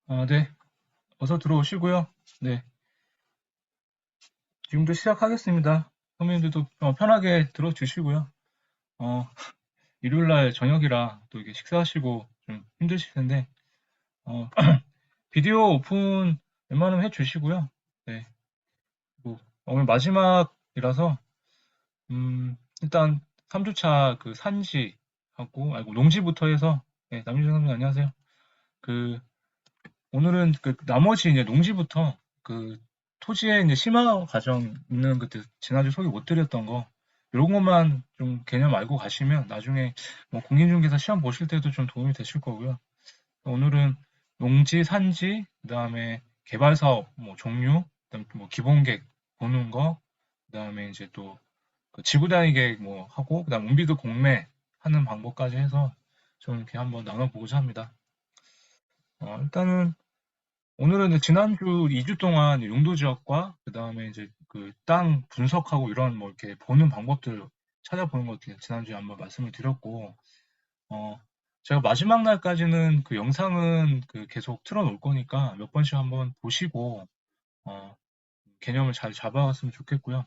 네. 어서 들어오시고요. 네. 지금부터 시작하겠습니다. 선생님들도 편하게 들어주시고요. 어, 일요일 날 저녁이라 또 이게 식사하시고 좀 힘드실 텐데, 어, 비디오 오픈 웬만하면 해주시고요. 네. 뭐, 오늘 마지막이라서, 일단 3주차 그 산지하고, 아이고, 농지부터 해서, 네, 남유정 선생님 안녕하세요. 그, 오늘은 그 나머지 이제 농지부터 그 토지의 이제 심화 과정 있는 그때 지난주 소개 못 드렸던 거 이런 것만 좀 개념 알고 가시면 나중에 뭐 공인중개사 시험 보실 때도 좀 도움이 되실 거고요. 오늘은 농지, 산지, 그다음에 개발 사업 뭐 종류, 그다음에 뭐 기본계획 보는 거, 그다음에 이제 또 그 지구 단위 계획 뭐 하고 그다음 운비도 공매 하는 방법까지 해서 좀 이렇게 한번 나눠보고자 합니다. 일단은 오늘은 이제 지난주 2주 동안 용도 지역과 그다음에 이제 그 땅 분석하고 이런 뭐 이렇게 보는 방법들 찾아보는 것들 지난주에 한번 말씀을 드렸고, 어, 제가 마지막 날까지는 그 영상은 그 계속 틀어 놓을 거니까 몇 번씩 한번 보시고, 어, 개념을 잘 잡아갔으면 좋겠고요.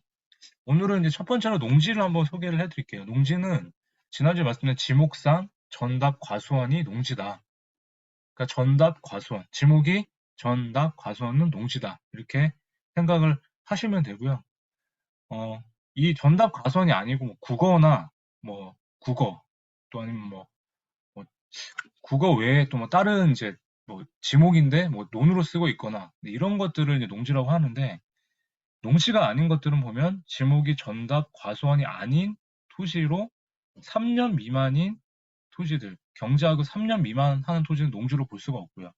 오늘은 이제 첫 번째로 농지를 한번 소개를 해드릴게요. 농지는 지난주에 말씀드린 지목상 전답 과수원이 농지다. 그러니까 전답 과수원, 지목이 전답 과수원은 농지다. 이렇게 생각을 하시면 되고요. 어, 이 전답 과수원이 아니고 뭐 국어나 뭐 국어 또 아니면 뭐 국어 외에 또 뭐 다른 이제 뭐 지목인데 뭐 논으로 쓰고 있거나 이런 것들을 이제 농지라고 하는데, 농지가 아닌 것들은 보면 지목이 전답 과수원이 아닌 토지로 3년 미만인 토지들, 경제하고 3년 미만 하는 토지는 농지로 볼 수가 없고요.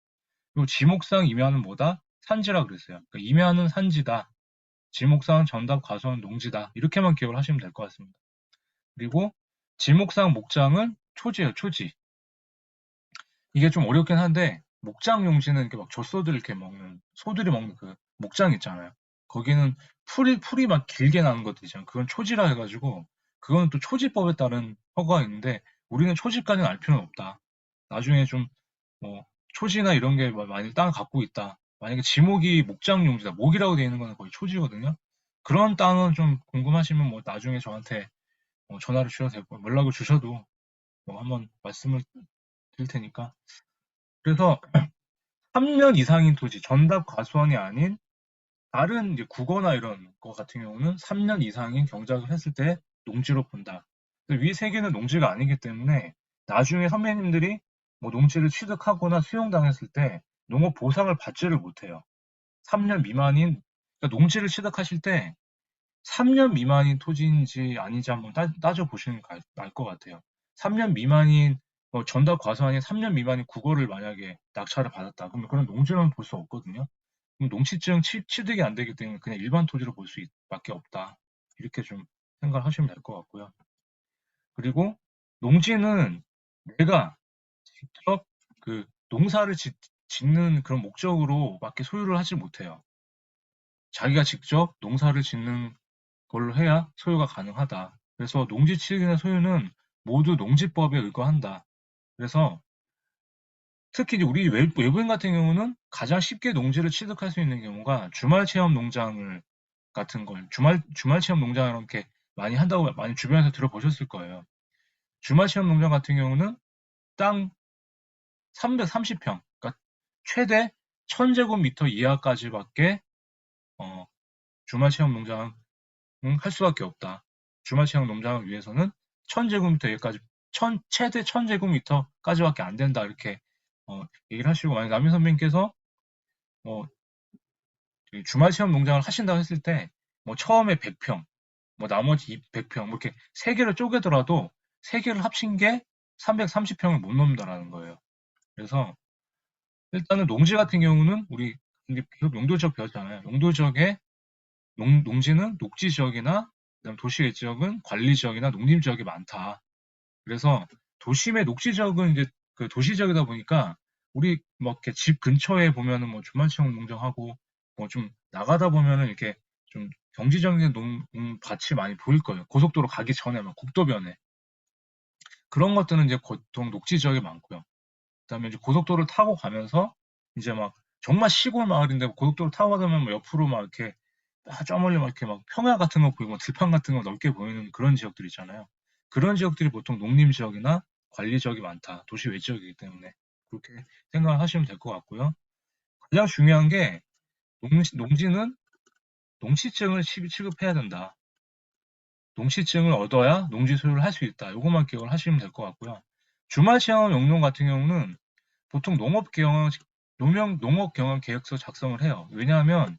그리고 지목상 임야는 뭐다? 산지라 그랬어요. 그러니까 임야는 산지다. 지목상 전답 과수원 농지다. 이렇게만 기억을 하시면 될 것 같습니다. 그리고 지목상 목장은 초지예요, 초지. 이게 좀 어렵긴 한데 목장 용지는 이렇게 막 젖소들 이렇게 먹는 소들이 먹는 그 목장 있잖아요. 거기는 풀이 막 길게 나는 것들 있잖아요. 그건 초지라 해가지고 그건 또 초지법에 따른 허가가 있는데 우리는 초지까지는 알 필요는 없다. 나중에 좀 뭐 초지나 이런 게 많이 땅을 갖고 있다. 만약에 지목이 목장 용지다. 목이라고 되어 있는 거는 거의 초지거든요. 그런 땅은 좀 궁금하시면 뭐 나중에 저한테 전화를 주셔도 되고 연락을 주셔도 뭐 한번 말씀을 드릴 테니까. 그래서 3년 이상인 토지, 전답 과수원이 아닌 다른 이제 국어나 이런 거 같은 경우는 3년 이상인 경작을 했을 때 농지로 본다. 위 세 개는 농지가 아니기 때문에 나중에 선배님들이 뭐 농지를 취득하거나 수용당했을 때 농업 보상을 받지를 못해요. 3년 미만인, 그러니까 농지를 취득하실 때 3년 미만인 토지인지 아닌지 한번 따져보시는 게 나을 것 같아요. 3년 미만인, 전답 과수원이 3년 미만인 국어를 만약에 낙찰을 받았다. 그러면 그런 농지로는 볼 수 없거든요. 그럼 농지증 취득이 안 되기 때문에 그냥 일반 토지로 볼 수밖에 없다. 이렇게 좀 생각을 하시면 될 것 같고요. 그리고 농지는 내가 직접 그 농사를 짓는 그런 목적으로밖에 소유를 하지 못해요. 자기가 직접 농사를 짓는 걸로 해야 소유가 가능하다. 그래서 농지 취득이나 소유는 모두 농지법에 의거한다. 그래서 특히 이제 우리 외부인 같은 경우는 가장 쉽게 농지를 취득할 수 있는 경우가 주말 체험 농장을 같은 걸 주말 체험 농장 이렇게 많이 한다고 많이 주변에서 들어보셨을 거예요. 주말 체험 농장 같은 경우는 땅 330평, 그러니까 최대 1000제곱미터 이하까지밖에 주말 체험 농장은 할 수밖에 없다. 주말 체험 농장을 위해서는 1000제곱미터 이하까지 최대 1000제곱미터까지밖에 안 된다. 이렇게 얘기를 하시고, 만약 남인 선배님께서 뭐 주말 체험 농장을 하신다고 했을 때 뭐 처음에 100평, 뭐 나머지 100평, 뭐 이렇게 세 개를 쪼개더라도 세 개를 합친 게 330평을 못 넘는다라는 거예요. 그래서 일단은 농지 같은 경우는 우리 이제 계속 용도 지역 배웠잖아요. 용도 지역에 농지는 녹지 지역이나 그다음 도시 지역은 관리 지역이나 농림 지역이 많다. 그래서 도심의 녹지 지역은 이제 그 도시 지역이다 보니까 우리 뭐 이렇게 집 근처에 보면은 뭐 주말 체험 농장하고 뭐 좀 나가다 보면은 이렇게 좀 경지적인 밭이 많이 보일 거예요. 고속도로 가기 전에 막 국도변에 그런 것들은 이제 보통 녹지 지역에 많고요. 그다음에 이제 고속도로를 타고 가면서 이제 막 정말 시골 마을인데 고속도로 타고 가다보면 뭐 옆으로 막 이렇게 저 멀리 막 이렇게 막 평야 같은 거 보이고 들판 같은 거 넓게 보이는 그런 지역들 있잖아요. 그런 지역들이 보통 농림 지역이나 관리 지역이 많다. 도시 외지역이기 때문에 그렇게 생각을 하시면 될 것 같고요. 가장 중요한 게 농지는 농시증을 취급해야 된다. 농시증을 얻어야 농지 소유를 할 수 있다. 이것만 기억을 하시면 될 것 같고요. 주말 체험 영농 같은 경우는 보통 농업 경영 계획서 작성을 해요. 왜냐하면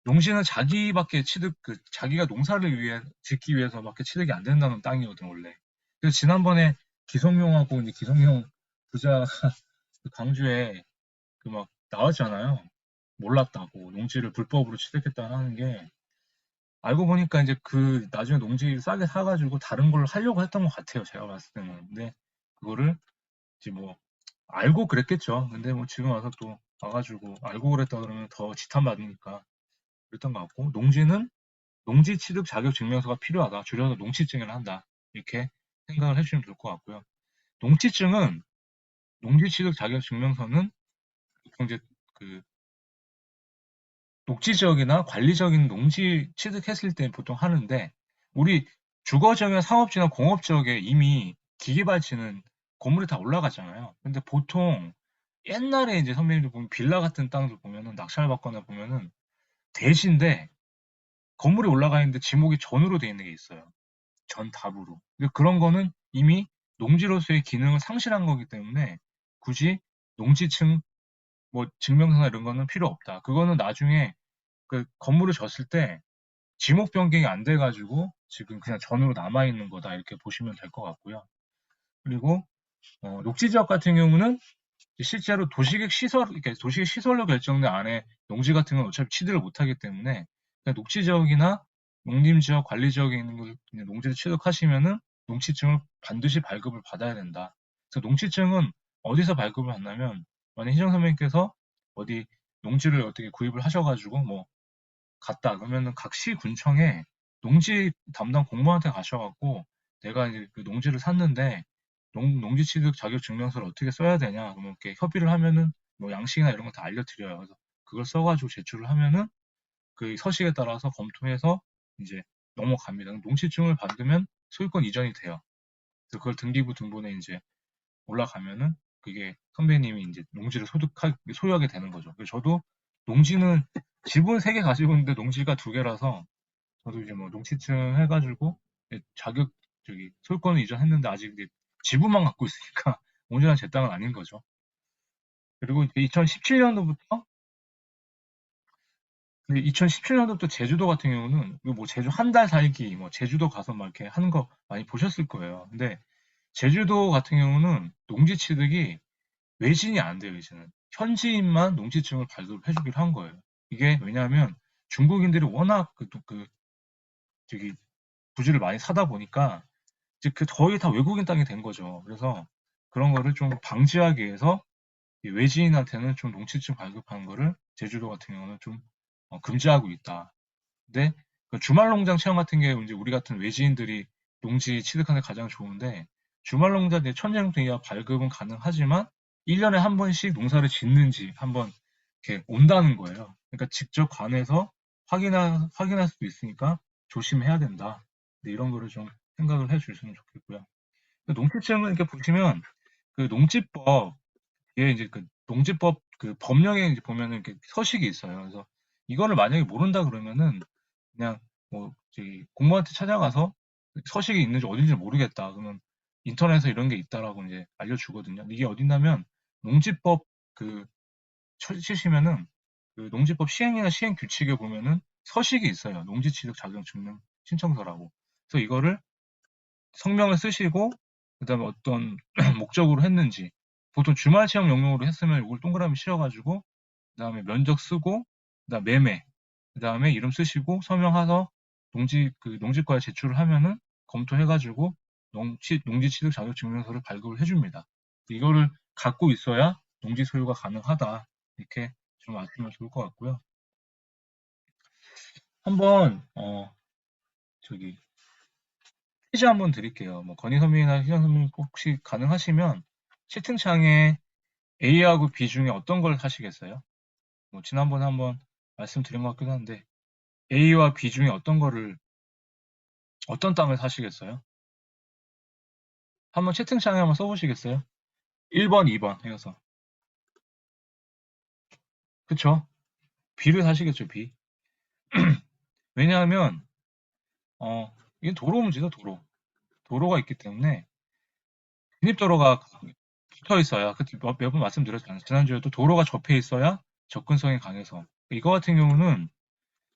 농지는 자기가 농사를 위해 짓기 위해서밖에 취득이 안 된다는 땅이거든 원래. 그래서 지난번에 기성용하고 이제 기성용 부자 광주에 그 막 나왔잖아요. 몰랐다고 농지를 불법으로 취득했다는 게 알고 보니까 이제 그 나중에 농지 싸게 사가지고 다른 걸 하려고 했던 것 같아요. 제가 봤을 때는. 근데 그거를 이제 뭐 알고 그랬겠죠. 근데 뭐 지금 와서 또 와가지고 알고 그랬다 그러면 더 지탄받으니까 그랬던 것 같고 농지는 농지 취득 자격 증명서가 필요하다. 줄여서 농취증을 한다. 이렇게 생각을 해주시면 될 것 같고요. 농취증은 농지 취득 자격 증명서는 보통 이제 그 녹지 지역이나 관리적인 농지 취득했을 때 보통 하는데 우리 주거 지역이나 상업 지나 공업 지역에 이미 기계 발치는 건물이 다 올라갔잖아요. 근데 보통 옛날에 이제 선배님들 보면 빌라 같은 땅들 보면은 낙찰 받거나 보면은 대지인데 건물이 올라가 있는데 지목이 전으로 돼 있는 게 있어요. 전답으로. 그런 거는 이미 농지로서의 기능을 상실한 거기 때문에 굳이 농지층 뭐 증명서나 이런 거는 필요 없다. 그거는 나중에 그 건물을 졌을 때 지목 변경이 안 돼가지고 지금 그냥 전으로 남아 있는 거다 이렇게 보시면 될 것 같고요. 그리고 녹지 지역 같은 경우는 실제로 도시계획 시설로 결정된 안에 농지 같은 건 어차피 취득을 못하기 때문에 그냥 녹지 지역이나 농림 지역, 관리 지역에 있는 걸 농지를 취득하시면은 농지증을 반드시 발급을 받아야 된다. 그래서 농지증은 어디서 발급을 받냐면 만약 희정 선배님께서 어디 농지를 어떻게 구입을 하셔가지고 뭐 갔다 그러면은 각 시군청에 농지 담당 공무원한테 가셔갖고 내가 이제 그 농지를 샀는데 농지 취득 자격 증명서를 어떻게 써야 되냐 그러면 이렇게 협의를 하면은 뭐 양식이나 이런 거 다 알려드려요. 그래서 그걸 써가지고 제출을 하면은 그 서식에 따라서 검토해서 이제 넘어갑니다. 농지증을 받으면 소유권 이전이 돼요. 그래서 그걸 등기부 등본에 이제 올라가면은 그게 선배님이 이제 농지를 소유하게 되는 거죠. 그래서 저도 농지는 집은 3개 가지고 있는데 농지가 2개라서 저도 이제 뭐 농지증 해가지고 자격 소유권을 이전했는데 아직 이제 지분만 갖고 있으니까 온전한 제 땅은 아닌 거죠. 그리고 2017년도부터 2017년도부터 제주도 같은 경우는 뭐 제주 한 달 살기 뭐 제주도 가서 막 이렇게 하는 거 많이 보셨을 거예요. 근데 제주도 같은 경우는 농지 취득이 외진이 안 돼요, 이제는. 현지인만 농지증을 발급해 주기로 한 거예요. 이게 왜냐하면 중국인들이 워낙 저기 부지를 많이 사다 보니까 이제 그 거의 다 외국인 땅이 된 거죠. 그래서 그런 거를 좀 방지하기 위해서 외지인한테는 좀 농지증 발급하는 거를 제주도 같은 경우는 좀 금지하고 있다. 근데 그 주말 농장 체험 같은 게 이제 우리 같은 외지인들이 농지 취득하는 게 가장 좋은데 주말 농장 내 천재농장 이하 발급은 가능하지만 1년에 한 번씩 농사를 짓는지 한번 이렇게 온다는 거예요. 그러니까 직접 관해서 확인할 수도 있으니까 조심해야 된다. 네, 이런 거를 좀 생각을 해 주시면 좋겠고요. 농지증은 이렇게 보시면 그 농지법 예, 이제 그 농지법 그 법령에 이제 보면은 이렇게 서식이 있어요. 그래서 이거를 만약에 모른다 그러면은 그냥 뭐 저기 공무원한테 찾아가서 서식이 있는지 어딘지 모르겠다. 그러면 인터넷에 이런 게 있다라고 이제 알려주거든요. 이게 어딨냐면 농지법 그 치시면은 그 농지법 시행이나 시행 규칙에 보면은 서식이 있어요. 농지취득 자격 증명 신청서라고. 그래서 이거를 성명을 쓰시고 그다음에 어떤 목적으로 했는지 보통 주말 체험 영역으로 했으면 이걸 동그라미 씌워가지고 그다음에 면적 쓰고 그다음 매매 그다음에 이름 쓰시고 서명해서 농지과에 제출을 하면은 검토해가지고 농지 취득 자격 증명서를 발급을 해줍니다. 이거를 갖고 있어야 농지 소유가 가능하다 이렇게 좀 아시면 좋을 것 같고요. 한번 저기 퀴즈 한번 드릴게요. 뭐 건희 선배님이나 희정 선배님 혹시 가능하시면 채팅창에 A하고 B 중에 어떤 걸 사시겠어요? 뭐 지난번에 한번 말씀드린 것 같기도 한데 A와 B 중에 어떤 땅을 사시겠어요? 한번 채팅창에 한번 써보시겠어요? 1번, 2번 해서. 그쵸? B를 사시겠죠, B. 왜냐하면 이게 도로 문제죠, 도로. 도로가 있기 때문에 진입도로가 붙어 있어야, 몇 번 말씀드렸잖아요. 지난주에도 도로가 접해 있어야 접근성이 강해서. 이거 같은 경우는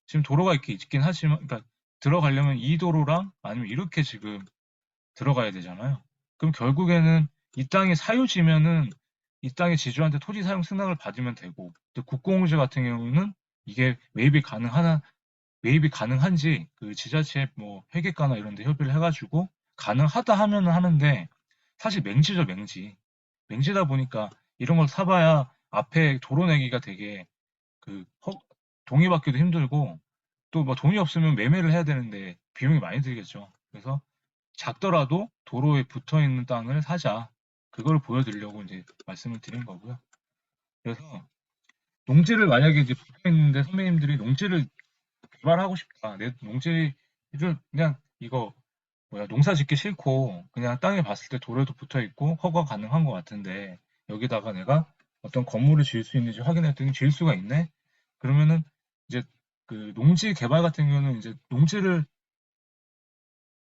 지금 도로가 이렇게 있긴 하지만, 그러니까 들어가려면 이 도로랑 아니면 이렇게 지금 들어가야 되잖아요. 그럼 결국에는 이 땅이 사유지면은 이 땅의 지주한테 토지 사용 승낙을 받으면 되고, 또 국공유지 같은 경우는 이게 매입이 가능한지 그 지자체 뭐 회계과나 이런 데 협의를 해가지고 가능하다 하면은 하는데, 사실 맹지죠, 맹지. 맹지다 보니까 이런 걸 사봐야 앞에 도로 내기가 되게 그 동의받기도 힘들고, 또 뭐 돈이 없으면 매매를 해야 되는데 비용이 많이 들겠죠. 그래서 작더라도 도로에 붙어 있는 땅을 사자. 그걸 보여드리려고 이제 말씀을 드린 거고요. 그래서 농지를 만약에 이제 붙어 있는데 선배님들이 농지를 개발하고 싶다. 내 농지를 그냥 이거 농사 짓기 싫고 그냥 땅에 봤을 때 도로에도 붙어 있고 허가 가능한 것 같은데 여기다가 내가 어떤 건물을 지을 수 있는지 확인했더니 지을 수가 있네. 그러면은 이제 그 농지 개발 같은 경우는 이제 농지를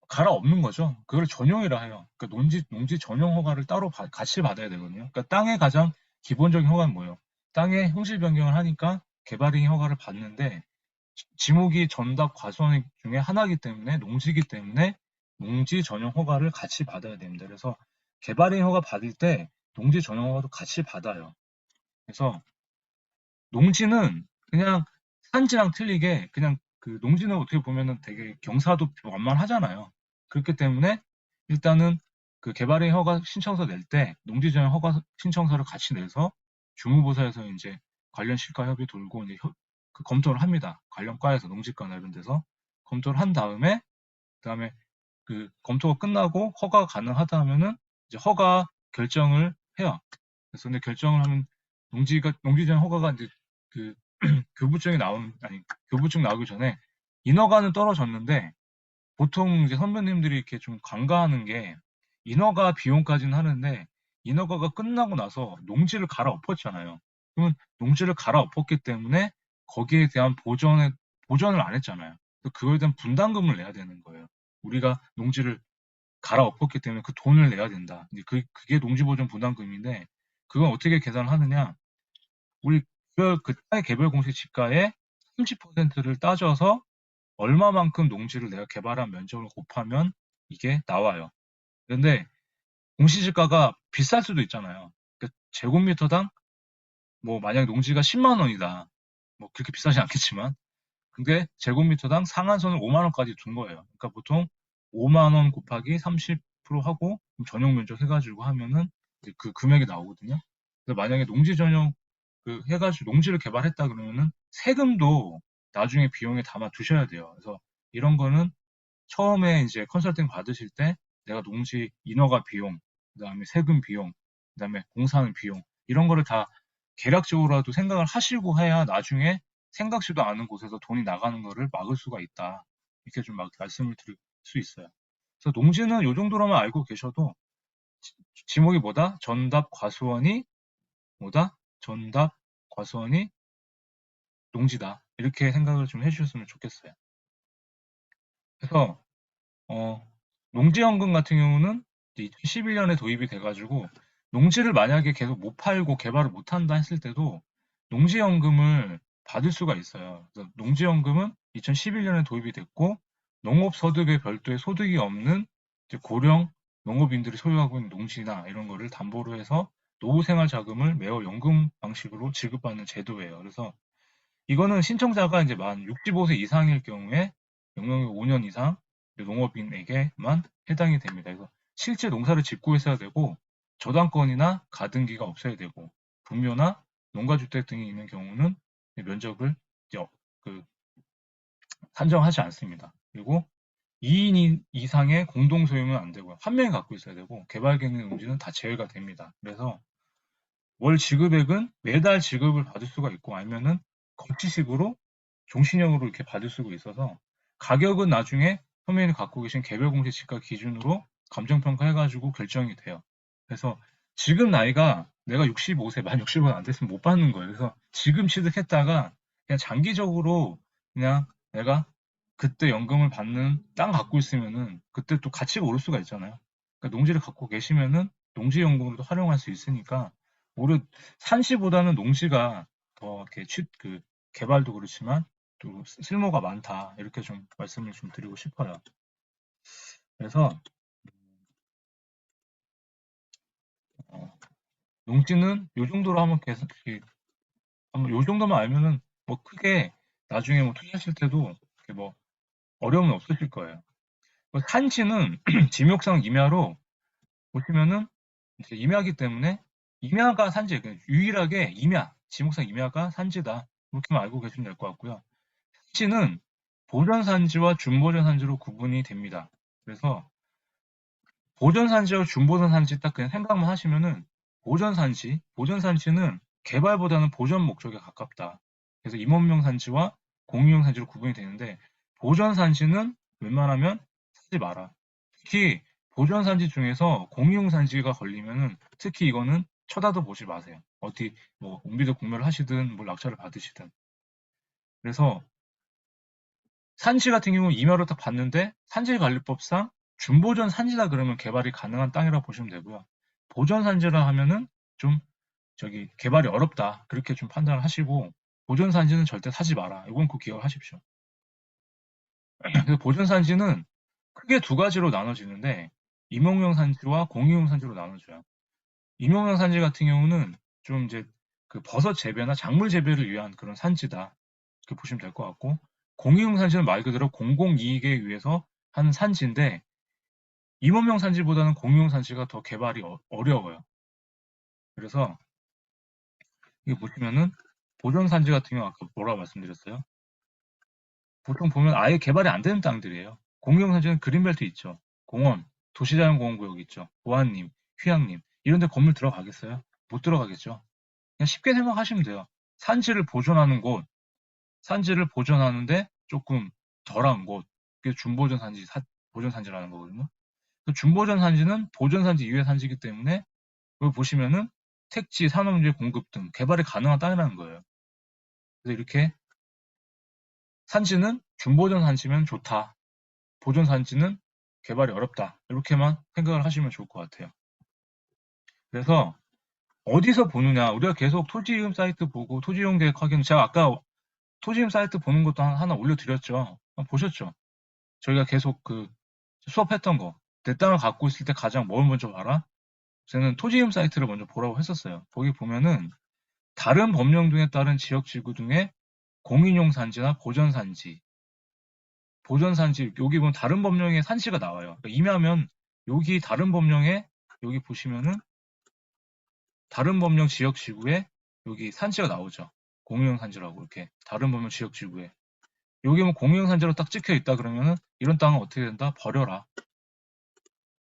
갈아엎는 거죠. 그걸 전용이라 해요. 그러니까 농지 전용 허가를 따로 같이 받아야 되거든요. 그러니까 땅의 가장 기본적인 허가는 뭐예요? 땅의 형질 변경을 하니까 개발행위 허가를 받는데 지목이 전답 과수원 중에 하나이기 때문에 농지이기 때문에 농지 전용 허가를 같이 받아야 됩니다. 그래서 개발행위 허가 받을 때 농지 전용 허가도 같이 받아요. 그래서 농지는 그냥 산지랑 틀리게 그냥 그 농지는 어떻게 보면은 되게 경사도 완만하잖아요. 그렇기 때문에 일단은 그 개발행 허가 신청서 낼 때 농지 전용 허가 신청서를 같이 내서 주무부서에서 이제 관련 실과 협의 돌고 이제 그 검토를 합니다. 관련 과에서 농지과나 이런 데서 검토를 한 다음에 그다음에 그 검토가 끝나고 허가가 가능하다 하면은 이제 허가 결정을 해요. 그래서 근데 결정을 하면 농지 전용 허가가 이제 그 교부증 나오기 전에 인허가는 떨어졌는데 보통 이제 선배님들이 이렇게 좀 간과하는 게 인허가 비용까지는 하는데 인허가가 끝나고 나서 농지를 갈아엎었잖아요. 그러면 농지를 갈아엎었기 때문에 거기에 대한 보전을 안 했잖아요. 그거에 대한 분담금을 내야 되는 거예요. 우리가 농지를 갈아엎었기 때문에 그 돈을 내야 된다. 이제 그게 농지보전 분담금인데 그건 어떻게 계산을 하느냐? 우리 그 땅의 개별 공시 지가의 30%를 따져서 얼마만큼 농지를 내가 개발한 면적을 곱하면 이게 나와요. 그런데 공시지가가 비쌀 수도 있잖아요. 그러니까 제곱미터당 뭐 만약 농지가 10만 원이다. 뭐 그렇게 비싸지 않겠지만 근데 제곱미터당 상한선을 5만 원까지 둔 거예요. 그러니까 보통 5만 원 곱하기 30% 하고 전용 면적 해가지고 하면은 그 금액이 나오거든요. 근데 만약에 농지 전용 해가지고 농지를 개발했다 그러면은 세금도 나중에 비용에 담아 두셔야 돼요. 그래서 이런 거는 처음에 이제 컨설팅 받으실 때 내가 농지 인허가 비용, 그다음에 세금 비용, 그다음에 공사하는 비용 이런 거를 다 계략적으로라도 생각을 하시고 해야 나중에 생각지도 않은 곳에서 돈이 나가는 거를 막을 수가 있다. 이렇게 좀 말씀을 드릴 수 있어요. 그래서 농지는 이 정도로만 알고 계셔도 지목이 뭐다? 전답 과수원이 농지다. 이렇게 생각을 좀 해주셨으면 좋겠어요. 그래서 농지연금 같은 경우는 2011년에 도입이 돼가지고 농지를 만약에 계속 못 팔고 개발을 못 한다 했을 때도 농지연금을 받을 수가 있어요. 그래서 농지연금은 2011년에 도입이 됐고 농업소득에 별도의 소득이 없는 고령 농업인들이 소유하고 있는 농지나 이런 거를 담보로 해서 노후생활 자금을 매월 연금 방식으로 지급받는 제도예요. 그래서 이거는 신청자가 이제 만 65세 이상일 경우에 영영이 5년 이상 농업인에게만 해당이 됩니다. 그래서 실제 농사를 짓고 있어야 되고 저당권이나 가등기가 없어야 되고 분묘나 농가주택 등이 있는 경우는 면적을 그 산정하지 않습니다. 그리고 2인 이상의 공동 소유는 안 되고요. 한 명이 갖고 있어야 되고 개발 경영 농지는 다 제외가 됩니다. 그래서 월 지급액은 매달 지급을 받을 수가 있고 아니면은 거치식으로 종신형으로 이렇게 받을 수가 있어서 가격은 나중에 선배님이 갖고 계신 개별 공시 지가 기준으로 감정평가 해가지고 결정이 돼요. 그래서 지금 나이가 내가 65세, 만 65는 안 됐으면 못 받는 거예요. 그래서 지금 취득했다가 그냥 장기적으로 그냥 내가 그때 연금을 받는 땅 갖고 있으면은 그때 또 가치가 오를 수가 있잖아요. 그러니까 농지를 갖고 계시면은 농지연금으로도 활용할 수 있으니까 오히려 산시보다는 농지가 더 이렇게 개발도 그렇지만 또 쓸모가 많다. 이렇게 좀 말씀을 좀 드리고 싶어요. 그래서 어, 농지는 요 정도로 한번 계속 한번 요 정도만 알면은 뭐 크게 나중에 뭐 투자하실 때도 이렇게 뭐 어려움은 없으실 거예요. 산지는 지목상 임야로 보시면은 이제 임야기 때문에 임야가 산지, 유일하게 임야, 지목상 임야가 산지다. 이렇게만 알고 계시면 될 것 같고요. 산지는 보전산지와 준보전산지로 구분이 됩니다. 그래서 보전산지와 준보전산지 딱 그냥 생각만 하시면은 보전산지는 개발보다는 보전 목적에 가깝다. 그래서 임원명 산지와 공유용 산지로 구분이 되는데 보전산지는 웬만하면 사지 마라. 특히 보전산지 중에서 공유용 산지가 걸리면은 특히 이거는 쳐다도 보지 마세요. 어디 뭐 옹비도 공멸을 하시든 뭐 낙찰을 받으시든. 그래서 산지 같은 경우는 임야로 딱 봤는데 산지관리법상 준보전 산지다 그러면 개발이 가능한 땅이라고 보시면 되고요. 보전 산지라 하면은 좀 저기 개발이 어렵다 그렇게 좀 판단을 하시고 보전 산지는 절대 사지 마라. 이건 꼭 기억을 하십시오. 그래서 보전 산지는 크게 두 가지로 나눠지는데 임용용 산지와 공유용 산지로 나눠져요. 임용용 산지 같은 경우는 좀 이제 그 버섯 재배나 작물 재배를 위한 그런 산지다. 이렇게 보시면 될 것 같고 공유용 산지는 말 그대로 공공이익에 위해서 하는 산지인데 임원명 산지보다는 공유용 산지가 더 개발이 어려워요. 그래서 이거 보시면은 보전 산지 같은 경우 아까 뭐라고 말씀드렸어요? 보통 보면 아예 개발이 안 되는 땅들이에요. 공유용 산지는 그린벨트 있죠. 공원, 도시자연공원구역 있죠. 보안림, 휴양림 이런 데 건물 들어가겠어요? 못 들어가겠죠. 그냥 쉽게 생각하시면 돼요. 산지를 보존하는 곳, 산지를 보존하는데 조금 덜한 곳, 그게 준보전 산지, 보전 산지라는 거거든요. 그 준보전 산지는 보전 산지 이외 산지이기 때문에 여기 보시면은 택지, 산업재 공급 등 개발이 가능한 땅이라는 거예요. 그래서 이렇게 산지는 준보전 산지면 좋다. 보전 산지는 개발이 어렵다. 이렇게만 생각을 하시면 좋을 것 같아요. 그래서 어디서 보느냐? 우리가 계속 토지이용 사이트 보고 토지이용 계획 확인, 제가 아까 토지이용 사이트 보는 것도 하나 올려드렸죠. 보셨죠? 저희가 계속 그 수업했던 거. 내 땅을 갖고 있을 때 가장 뭘 먼저 봐라? 저는 토지이용 사이트를 먼저 보라고 했었어요. 거기 보면은 다른 법령 등에 따른 지역 지구 등의 공인용 산지나 보전 산지, 여기 보면 다른 법령의 산지가 나와요. 그러니까 임야면 여기 다른 법령에 여기 보시면은 다른 법령 지역 지구에 여기 산지가 나오죠. 공인용 산지라고 이렇게 다른 법령 지역 지구에 여기 뭐 공인용 산지로 딱 찍혀 있다 그러면은 이런 땅은 어떻게 된다? 버려라.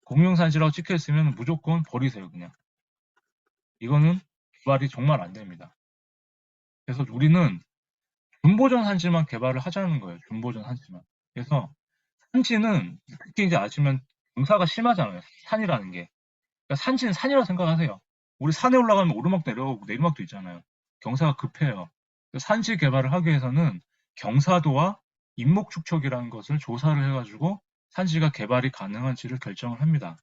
공인용 산지라고 찍혀 있으면 무조건 버리세요, 그냥. 이거는 개발이 정말 안 됩니다. 그래서 우리는 준보전 산지만 개발을 하자는 거예요. 준보전 산지만. 그래서 산지는 특히 이제 아시면 경사가 심하잖아요. 산이라는 게. 그러니까 산지는 산이라고 생각하세요. 우리 산에 올라가면 오르막도 내려가고 내리막도 있잖아요. 경사가 급해요. 산지 개발을 하기 위해서는 경사도와 인목축척이라는 것을 조사를 해가지고 산지가 개발이 가능한지를 결정을 합니다.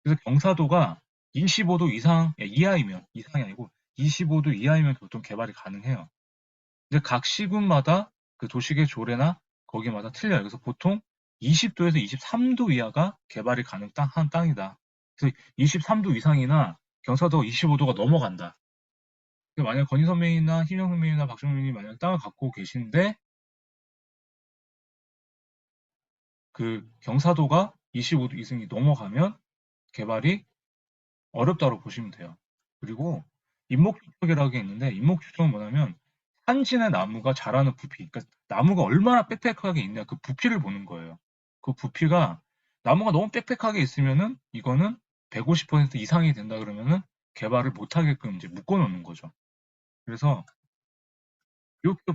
그래서 경사도가 25도 이하이면, 이상이 아니고 25도 이하이면 보통 개발이 가능해요. 이제 각 시군마다 그 도시계 조례나 거기마다 틀려요. 그래서 보통 20도에서 23도 이하가 개발이 가능한 땅이다. 그래서 23도 이상이나 경사도가 25도가 넘어간다. 만약 건희 선배님이나 희명 선배님이나 박정 선배님이 만약 땅을 갖고 계신데 그 경사도가 25도 이상이 넘어가면 개발이 어렵다고 보시면 돼요. 그리고 인목주척이라고 게 있는데 인목주척은 뭐냐면 산지의 나무가 자라는 부피, 그러니까 나무가 얼마나 빽빽하게 있냐 그 부피를 보는 거예요. 그 부피가 나무가 너무 빽빽하게 있으면은 이거는 150% 이상이 된다 그러면은 개발을 못하게끔 이제 묶어놓는 거죠. 그래서 이렇게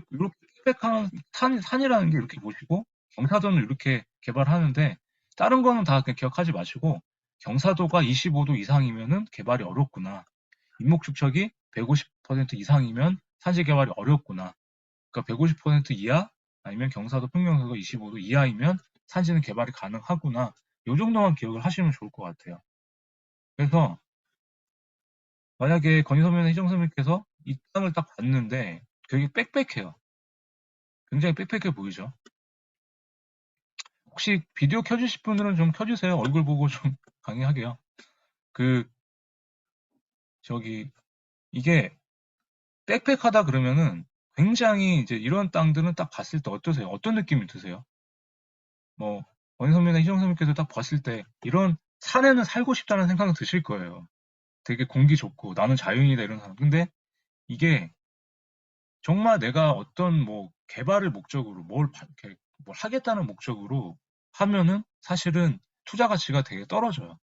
빽빽한 산이라는 게 이렇게 보시고 경사도는 이렇게 개발하는데 다른 거는 다 그냥 기억하지 마시고 경사도가 25도 이상이면은 개발이 어렵구나. 인목주척이 150% 이상이면 산지 개발이 어렵구나. 그러니까 150% 이하 아니면 경사도 평균경사도가 25도 이하이면 산지는 개발이 가능하구나. 이 정도만 기억을 하시면 좋을 것 같아요. 그래서 만약에 건희선배나 희정선배께서 이 땅을 딱 봤는데 되게 빽빽해요. 굉장히 빽빽해 보이죠. 혹시 비디오 켜주실 분들은 좀 켜주세요. 얼굴 보고 좀 강의하게요. 저기 이게 빽빽하다 그러면은 굉장히 이제 이런 땅들은 딱 봤을 때 어떠세요? 어떤 느낌이 드세요? 뭐 원희선배나 희정선배께서 딱 봤을 때 이런 산에는 살고 싶다는 생각은 드실 거예요. 되게 공기 좋고 나는 자연이다 이런 사람. 근데 이게 정말 내가 어떤 뭐 개발을 목적으로 이렇게 뭘 하겠다는 목적으로 하면은 사실은 투자 가치가 되게 떨어져요.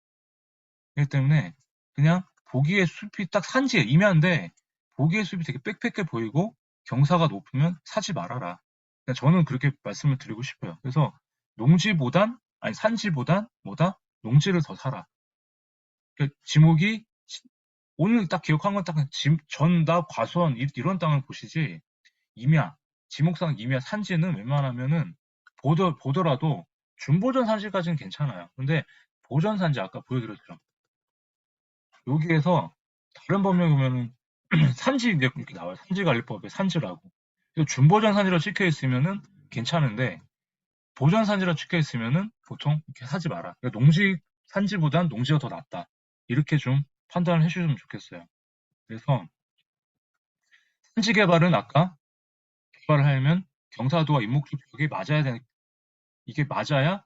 그렇기 때문에 그냥 보기에 숲이 딱 산지에 임야인데 보기에 숲이 되게 빽빽해 보이고 경사가 높으면 사지 말아라. 그냥 저는 그렇게 말씀을 드리고 싶어요. 그래서 농지보단 아니 산지보단 뭐다? 농지를 더 사라. 그러니까 지목이 오늘 딱 기억한 건 딱 전답 과수원 이런 땅을 보시지 임야 지목상 임야 산지는 웬만하면은 보더라도 준보전 산지까지는 괜찮아요. 근데 보전 산지 아까 보여드렸죠. 여기에서 다른 법령에 보면은 산지 이제 이렇게 나와요. 산지관리법에 산지라고. 준보전 산지로 찍혀 있으면은 괜찮은데 보전 산지로 찍혀 있으면은 보통 이렇게 사지 마라. 그러니까 농지 산지보단 농지가 더 낫다. 이렇게 좀 판단을 해주시면 좋겠어요. 그래서 산지 개발은 아까 개발을 하려면 경사도와 인목주척이 맞아야 되는 이게 맞아야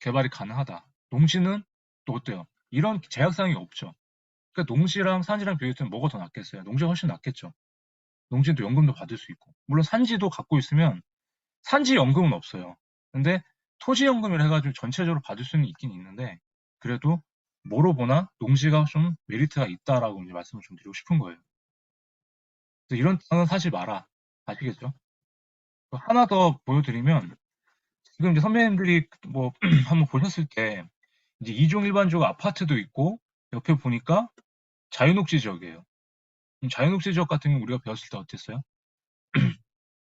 개발이 가능하다. 농지는 또 어때요? 이런 제약사항이 없죠. 그러니까 농지랑 산지랑 비교했을 때 뭐가 더 낫겠어요? 농지가 훨씬 낫겠죠. 농지도 연금도 받을 수 있고. 물론 산지도 갖고 있으면 산지 연금은 없어요. 근데 토지 연금을 해가지고 전체적으로 받을 수는 있긴 있는데 그래도 뭐로 보나 농지가 좀 메리트가 있다라고 이제 말씀을 좀 드리고 싶은 거예요. 그래서 이런 땅은 사지 마라. 아시겠죠? 하나 더 보여드리면 지금 이제 선배님들이 뭐 한번 보셨을 때 이제 이종 일반적 아파트도 있고 옆에 보니까 자유녹지 지역이에요. 자유녹지 지역 같은 경우 우리가 배웠을 때 어땠어요?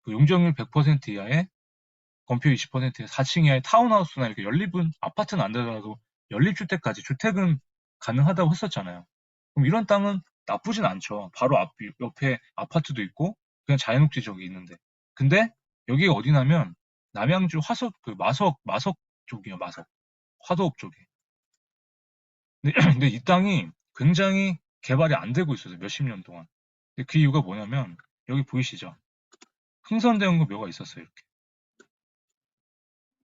그 용적률 100% 이하의 건표 20%의 4층 이하의 타운하우스나 이렇게 연립은 아파트는 안 되더라도 연립주택까지 주택은 가능하다고 했었잖아요. 그럼 이런 땅은 나쁘진 않죠. 바로 옆에 아파트도 있고 그냥 자연녹지 지역이 있는데. 근데 여기가 어디냐면 남양주 화석 그 마석 쪽이에요. 마석 화도읍 쪽에. 근데 이 땅이 굉장히 개발이 안 되고 있어요. 몇십 년 동안. 근데 그 이유가 뭐냐면 여기 보이시죠? 흥선대원군 묘가 있었어요. 이렇게.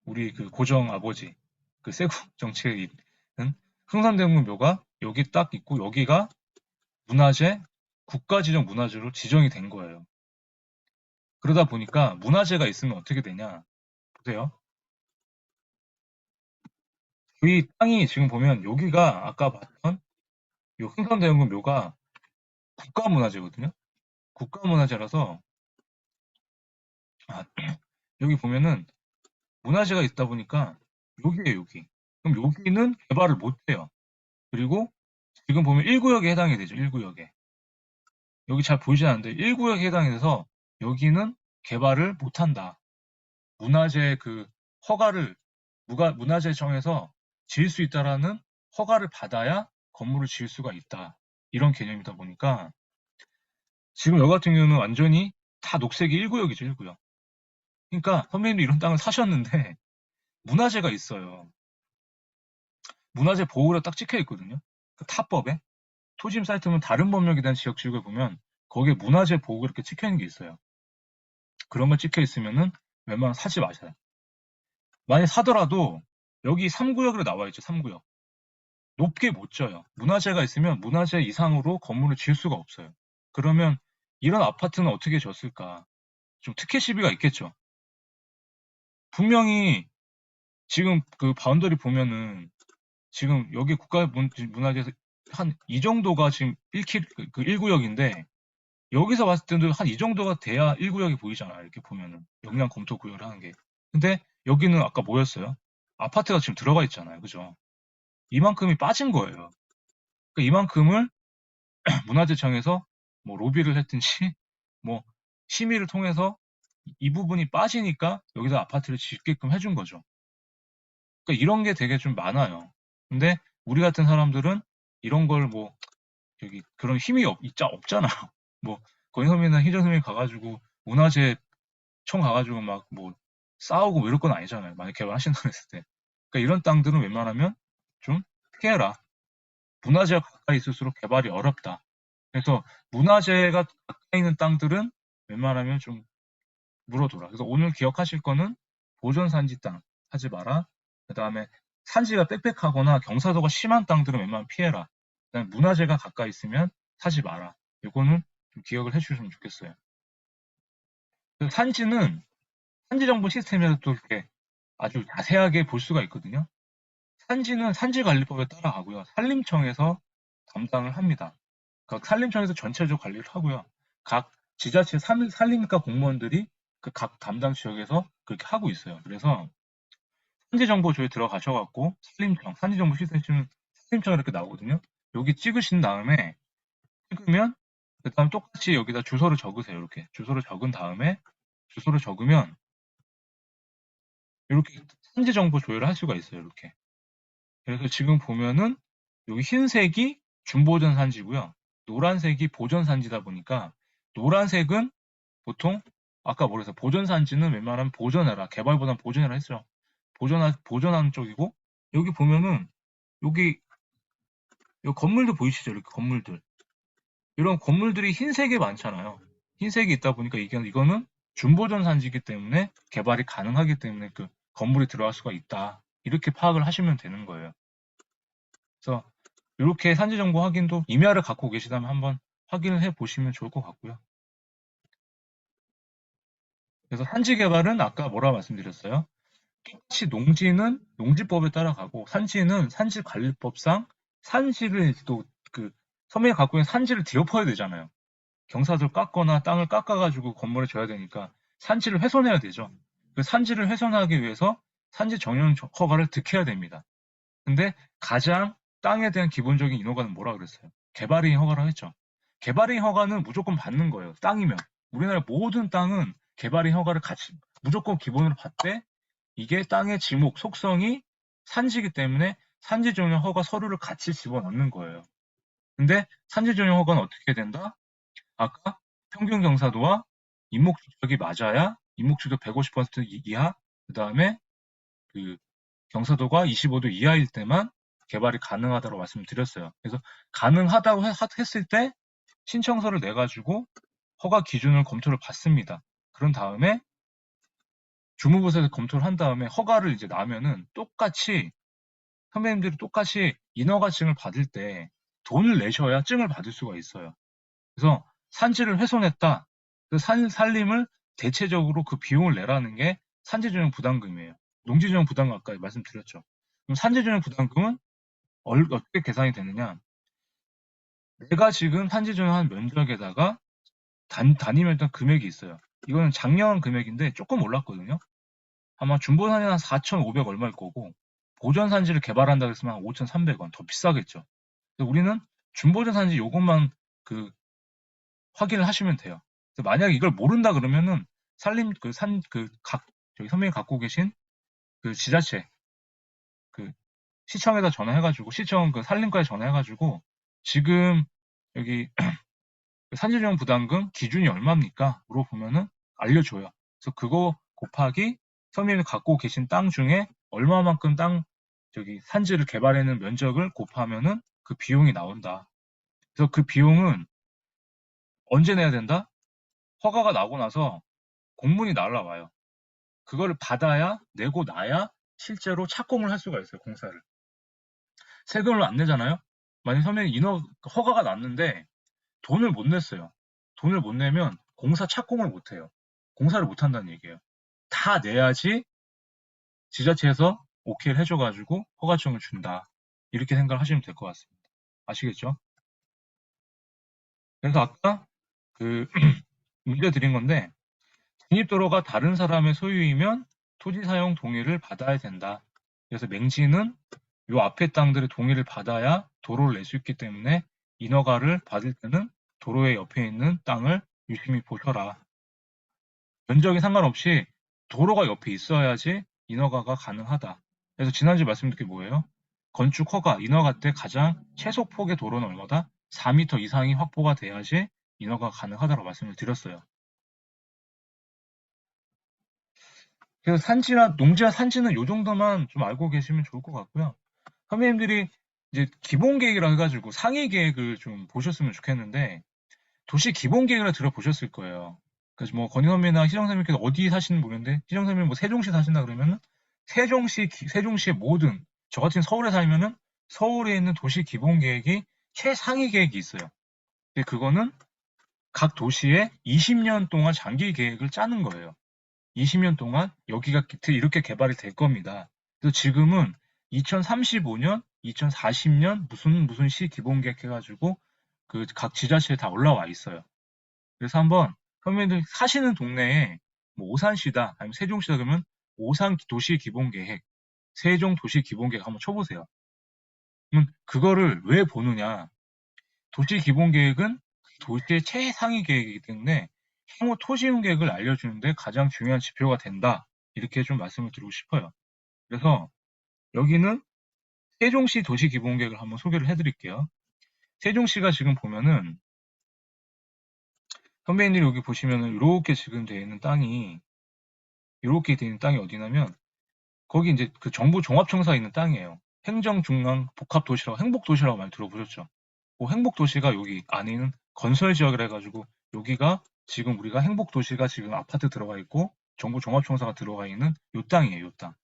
우리 그 고정 아버지 그 세국 정치에 있는 흥선대원군 묘가 여기 딱 있고 여기가 문화재 국가지정 문화재로 지정이 된 거예요. 그러다 보니까 문화재가 있으면 어떻게 되냐? 보세요. 이 땅이 지금 보면 여기가 아까 봤던 이 흥선대원군 묘가 국가문화재거든요. 국가문화재라서 아, 여기 보면은 문화재가 있다 보니까 여기에요, 여기. 그럼 여기는 개발을 못 해요. 그리고 지금 보면 1구역에 해당이 되죠, 1구역에. 여기 잘 보이지 않는데 1구역에 해당이 돼서 여기는 개발을 못 한다. 문화재 그 허가를 문화재청에서 지을 수 있다라는 허가를 받아야 건물을 지을 수가 있다. 이런 개념이다 보니까 지금 여기 같은 경우는 완전히 다 녹색이 1구역이죠, 1구역. 그러니까 선배님도 이런 땅을 사셨는데 문화재가 있어요. 문화재 보호가 딱 찍혀 있거든요. 그 타법에. 토지임 사이트 보면 다른 법령에 대한 지역 지역을 보면 거기에 문화재 보호가 이렇게 찍혀 있는 게 있어요. 그런 거 찍혀 있으면은 웬만하면 사지 마세요. 만약 사더라도 여기 3구역으로 나와 있죠. 3구역. 높게 못 져요. 문화재가 있으면 문화재 이상으로 건물을 지을 수가 없어요. 그러면 이런 아파트는 어떻게 졌을까? 좀 특혜 시비가 있겠죠. 분명히 지금 그 바운더리 보면은 지금 여기 국가문화재 한 이 정도가 지금 1구역인데 여기서 봤을 때도 한 이 정도가 돼야 1구역이 보이잖아요. 이렇게 보면은 역량 검토 구역을 하는 게. 근데 여기는 아까 뭐였어요? 아파트가 지금 들어가 있잖아요. 그죠? 이만큼이 빠진 거예요. 그러니까 이만큼을 문화재청에서 뭐 로비를 했든지 뭐 심의를 통해서 이 부분이 빠지니까 여기서 아파트를 짓게끔 해준 거죠. 그러니까 이런 게 되게 좀 많아요. 근데 우리 같은 사람들은 이런 걸 뭐 저기 그런 힘이 없잖아요. 뭐 권선미나 희정선미 가가지고 문화재 청 가가지고 막 뭐 싸우고 뭐 이럴 건 아니잖아요. 만약 개발하신다고 했을 때. 그러니까 이런 땅들은 웬만하면 좀 피해라. 문화재가 가까이 있을수록 개발이 어렵다. 그래서 문화재가 가까이 있는 땅들은 웬만하면 좀 물어둬라. 그래서 오늘 기억하실 거는 보존산지 땅 하지 마라. 그 다음에 산지가 빽빽하거나 경사도가 심한 땅들은 웬만하면 피해라. 그다음에 문화재가 가까이 있으면 사지 마라. 이거는 좀 기억을 해주시면 좋겠어요. 산지는 산지정보 시스템에서 또 이렇게 아주 자세하게 볼 수가 있거든요. 산지는 산지관리법에 따라가고요. 산림청에서 담당을 합니다. 그러니까 산림청에서 전체적으로 관리를 하고요. 각 지자체 산림과 공무원들이 그 각 담당 지역에서 그렇게 하고 있어요. 그래서 산지정보조에 들어가셔갖고 산림청, 산지정보 시스템 산림청 이렇게 나오거든요. 여기 찍으신 다음에 찍으면 그다음 똑같이 여기다 주소를 적으세요. 이렇게 주소를 적은 다음에 주소를 적으면 이렇게 산지정보 조회를 할 수가 있어요. 이렇게. 그래서 지금 보면은 여기 흰색이 준보전 산지고요. 노란색이 보전 산지다 보니까 노란색은 보통 아까 뭐래서 보전 산지는 웬만하면 보전해라. 개발보단 보전해라 했죠. 보전하는 쪽이고 여기 보면은 여기 건물도 보이시죠? 이렇게 건물들. 이런 건물들이 흰색이 많잖아요. 흰색이 있다 보니까 이거는 준보전 산지이기 때문에 개발이 가능하기 때문에 그 건물이 들어갈 수가 있다. 이렇게 파악을 하시면 되는 거예요. 그래서 이렇게 산지 정보 확인도 임야를 갖고 계시다면 한번 확인을 해 보시면 좋을 것 같고요. 그래서 산지 개발은 아까 뭐라 말씀드렸어요? 똑같이 농지는 농지법에 따라가고 산지는 산지관리법상 산지를 또 그 서민이 갖고 있는 산지를 뒤엎어야 되잖아요. 경사를 깎거나 땅을 깎아가지고 건물을 줘야 되니까 산지를 훼손해야 되죠. 그 산지를 훼손하기 위해서 산지 전용 허가를 득해야 됩니다. 근데 가장 땅에 대한 기본적인 인허가는 뭐라 그랬어요? 개발이행 허가라고 했죠. 개발이행 허가는 무조건 받는 거예요. 땅이면. 우리나라 모든 땅은 개발이행 허가를 같이 무조건 기본으로 받되 이게 땅의 지목, 속성이 산지이기 때문에 산지 전용 허가 서류를 같이 집어넣는 거예요. 근데 산지 전용 허가는 어떻게 된다? 아까 평균 경사도와 인목 주척이 맞아야 인목 주척 150% 이하, 그 다음에 그 경사도가 25도 이하일 때만 개발이 가능하다고 말씀드렸어요. 그래서 가능하다고 했을 때 신청서를 내가지고 허가 기준을 검토를 받습니다. 그런 다음에 주무부서에서 검토를 한 다음에 허가를 이제 나면은 똑같이 선배님들이 똑같이 인허가증을 받을 때 돈을 내셔야 증을 받을 수가 있어요. 그래서 산지를 훼손했다. 그 산림을 대체적으로 그 비용을 내라는 게 산지전용 부담금이에요. 농지전용 부담금 아까 말씀드렸죠. 그럼 산지전용 부담금은 어떻게 계산이 되느냐? 내가 지금 산지전용한 면적에다가 단위 면적 금액이 있어요. 이거는 작년 금액인데 조금 올랐거든요. 아마 준보산이 한 4,500 얼마일 거고 보전산지를 개발한다 그랬으면 한 5,300원 더 비싸겠죠. 우리는 준보전산지 요것만 그 확인을 하시면 돼요. 만약에 이걸 모른다 그러면은 산림 저기 선배님 갖고 계신 그 지자체 그 시청에다 전화해가지고 시청 그 산림과에 전화해가지고 지금 여기 산지조정 부담금 기준이 얼마입니까? 물어보면은 알려줘요. 그래서 그거 곱하기 선배님이 갖고 계신 땅 중에 얼마만큼 저기 산지를 개발해는 면적을 곱하면은 그 비용이 나온다. 그래서 그 비용은 언제 내야 된다? 허가가 나고 나서 공문이 날라와요. 그거를 받아야 내고 나야 실제로 착공을 할 수가 있어요. 공사를. 세금을 안 내잖아요. 만약 선배님 허가가 났는데 돈을 못 냈어요. 돈을 못 내면 공사 착공을 못 해요. 공사를 못 한다는 얘기예요. 다 내야지 지자체에서 오케이를 해줘가지고 허가증을 준다. 이렇게 생각을 하시면 될 것 같습니다. 아시겠죠? 그래서 아까 그 문제 드린 건데, 진입도로가 다른 사람의 소유이면 토지 사용 동의를 받아야 된다. 그래서 맹지는 요 앞에 땅들의 동의를 받아야 도로를 낼 수 있기 때문에 인허가를 받을 때는 도로의 옆에 있는 땅을 유심히 보셔라. 면적이 상관없이 도로가 옆에 있어야지 인허가가 가능하다. 그래서 지난주에 말씀드린 게 뭐예요? 건축 허가, 인허가 때 가장 최소 폭의 도로는 얼마다? 4m 이상이 확보가 돼야지 인허가 가능하다고 말씀을 드렸어요. 그래서 산지나 농지와 산지는 요 정도만 좀 알고 계시면 좋을 것 같고요. 선배님들이 이제 기본 계획이라 해가지고 상위 계획을 좀 보셨으면 좋겠는데, 도시 기본 계획을 들어보셨을 거예요. 그래서 뭐 건희 선배나 희정 선배님께서 어디 사시는 모르는데, 희정 선배님 뭐 세종시 사신다 그러면은 세종시의 모든, 저 같은 서울에 살면은 서울에 있는 도시 기본 계획이 최상위 계획이 있어요. 근데 그거는 각 도시에 20년 동안 장기 계획을 짜는 거예요. 20년 동안 여기가 이렇게 개발이 될 겁니다. 그래서 지금은 2035년, 2040년 무슨 시 기본계획 해가지고 그 각 지자체에 다 올라와 있어요. 그래서 한번 선배님들 사시는 동네에 뭐 오산시다 아니면 세종시다 그러면 오산 도시 기본계획, 세종 도시 기본계획 한번 쳐보세요. 그러면 그거를 왜 보느냐? 도시 기본계획은 도시의 최상위 계획이기 때문에 향후 토지용 계획을 알려주는데 가장 중요한 지표가 된다. 이렇게 좀 말씀을 드리고 싶어요. 그래서 여기는 세종시 도시 기본계획을 한번 소개를 해드릴게요. 세종시가 지금 보면은 선배님들이 여기 보시면은 이렇게 지금 되어 있는 땅이 이렇게 되어 있는 땅이 어디냐면 거기 이제 그 정부 종합청사에 있는 땅이에요. 행정중앙 복합도시라고 행복도시라고 많이 들어보셨죠? 그 행복도시가 여기 안에 있는 건설지역이라 해가지고 여기가 지금 우리가 행복도시가 지금 아파트 들어가 있고 정부 종합청사가 들어가 있는 요 땅이에요. 요 땅.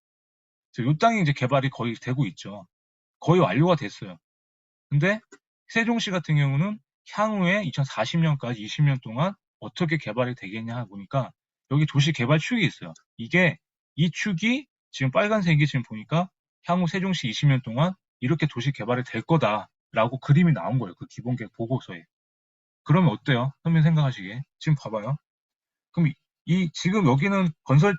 그래서 요 땅이 이제 개발이 거의 되고 있죠. 거의 완료가 됐어요. 근데 세종시 같은 경우는 향후에 2040년까지 20년 동안 어떻게 개발이 되겠냐 보니까 여기 도시 개발 축이 있어요. 이 축이 지금 빨간색이 지금 보니까 향후 세종시 20년 동안 이렇게 도시 개발이 될 거다라고 그림이 나온 거예요. 그 기본계획 보고서에. 그러면 어때요? 선배님 생각하시기에. 지금 봐봐요. 그럼 지금 여기는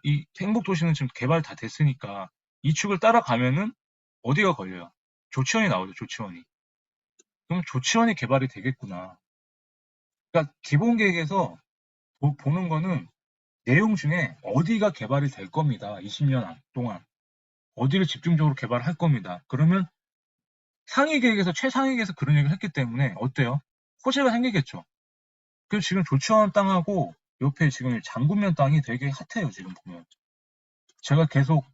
이 행복도시는 지금 개발 다 됐으니까 이 축을 따라가면은 어디가 걸려요? 조치원이 나오죠, 조치원이. 그럼 조치원이 개발이 되겠구나. 그러니까 기본 계획에서 보는 거는 내용 중에 어디가 개발이 될 겁니다. 20년 동안. 어디를 집중적으로 개발할 겁니다. 그러면 상위 계획에서 최상위 계획에서 그런 얘기를 했기 때문에 어때요? 호재가 생기겠죠. 그리고 지금 조치원 땅하고 옆에 지금 장군면 땅이 되게 핫해요. 지금 보면. 제가 계속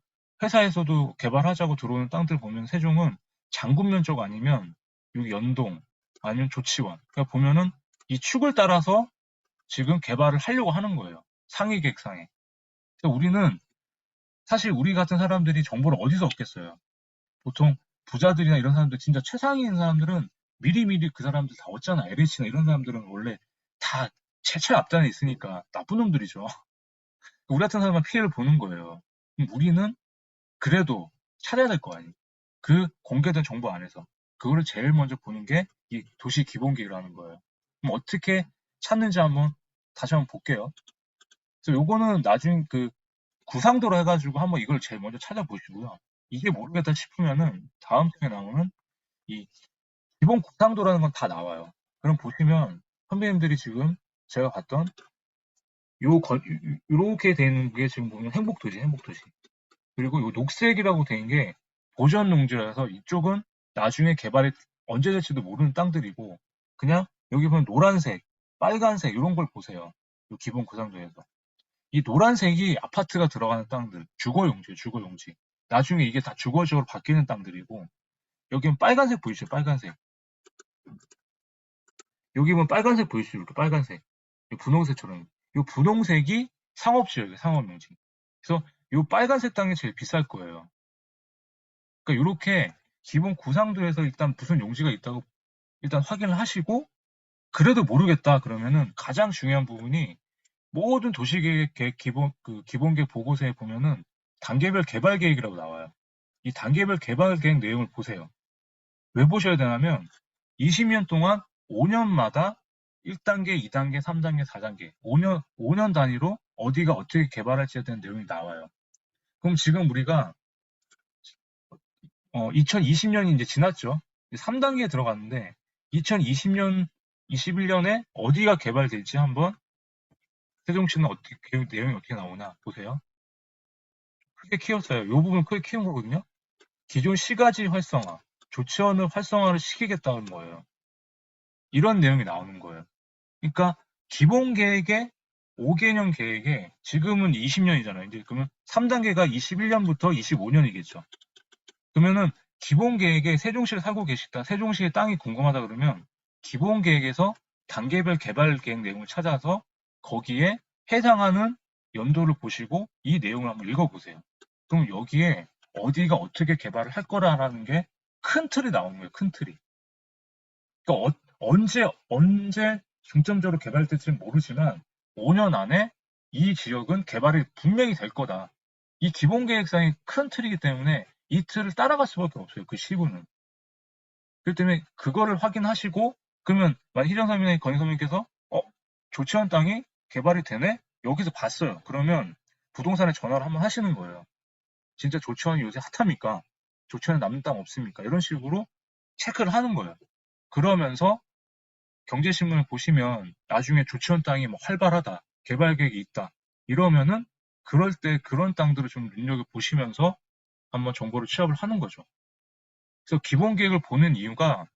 회사에서도 개발하자고 들어오는 땅들 보면 세종은 장군면 쪽 아니면 여기 연동 아니면 조치원. 그러니까 보면은 이 축을 따라서 지금 개발을 하려고 하는 거예요. 상위 계획상에. 그래서 우리는 사실 우리 같은 사람들이 정보를 어디서 얻겠어요. 보통 부자들이나 이런 사람들 진짜 최상위인 사람들은 미리미리 그 사람들 다 얻잖아. LH나 이런 사람들은 원래 다 최 앞단에 있으니까 나쁜 놈들이죠. 우리 같은 사람은 피해를 보는 거예요. 우리는 그래도 찾아야 될 거 아니에요. 그 공개된 정보 안에서. 그거를 제일 먼저 보는 게 이 도시 기본계획이라는 거예요. 그럼 어떻게 찾는지 다시 한번 볼게요. 그래서 요거는 나중에 그 구상도로 해가지고 한번 이걸 제일 먼저 찾아보시고요. 이게 모르겠다 싶으면은 다음 장에 나오는 이 기본 구상도라는 건 다 나와요. 그럼 보시면 선배님들이 지금 제가 봤던 요렇게 되는 게 지금 보면 행복도시, 행복도시. 그리고 이 녹색이라고 된 게 보전 농지라서 이쪽은 나중에 개발이 언제 될지도 모르는 땅들이고 그냥 여기 보면 노란색, 빨간색 이런 걸 보세요. 이 기본 구상도에서. 이 노란색이 아파트가 들어가는 땅들, 주거용지예요, 주거용지. 나중에 이게 다 주거지역으로 바뀌는 땅들이고 여기는 빨간색 보이시죠? 빨간색. 여기 보면 빨간색 보이시죠? 이렇게 빨간색. 분홍색처럼. 이 분홍색이 상업지역이에요, 상업용지. 그래서 이 빨간색 땅이 제일 비쌀 거예요. 그러니까 이렇게 기본 구상도에서 일단 무슨 용지가 있다고 일단 확인을 하시고 그래도 모르겠다 그러면은 가장 중요한 부분이 모든 도시계획 기본계획 보고서에 보면은 단계별 개발 계획이라고 나와요. 이 단계별 개발 계획 내용을 보세요. 왜 보셔야 되냐면 20년 동안 5년마다 1단계, 2단계, 3단계, 4단계, 5년 단위로 어디가 어떻게 개발할지에 대한 내용이 나와요. 그럼 지금 우리가 2020년이 이제 지났죠. 3단계에 들어갔는데 2020년, 21년에 어디가 개발될지 한번 세종시는 어떻게 내용이 어떻게 나오나 보세요. 크게 키웠어요. 이 부분 크게 키운 거거든요. 기존 시가지 활성화, 조치원을 활성화를 시키겠다는 거예요. 이런 내용이 나오는 거예요. 그러니까 기본 계획에 5개년 계획에 지금은 20년이잖아요. 이제 그러면 3단계가 21년부터 25년이겠죠. 그러면은 기본 계획에 세종시를 살고 계시다, 세종시의 땅이 궁금하다 그러면 기본 계획에서 단계별 개발 계획 내용을 찾아서 거기에 해당하는 연도를 보시고 이 내용을 한번 읽어보세요. 그럼 여기에 어디가 어떻게 개발을 할 거라는 게 큰 틀이 나오는 거예요. 큰 틀이. 그러니까 언제 중점적으로 개발될지는 모르지만 5년 안에 이 지역은 개발이 분명히 될 거다. 이 기본 계획상의 큰 틀이기 때문에 이 틀을 따라갈 수밖에 없어요. 그 시군은. 그렇기 때문에 그거를 확인하시고 그러면 만약 희정사님이나 건희사님께서 조치원 땅이 개발이 되네? 여기서 봤어요. 그러면 부동산에 전화를 한번 하시는 거예요. 진짜 조치원이 요새 핫합니까? 조치원에 남는 땅 없습니까? 이런 식으로 체크를 하는 거예요. 그러면서 경제신문을 보시면 나중에 조치원 땅이 뭐 활발하다, 개발 계획이 있다 이러면은 그럴 때 그런 땅들을 좀 눈여겨보시면서 한번 정보를 취합을 하는 거죠. 그래서 기본 계획을 보는 이유가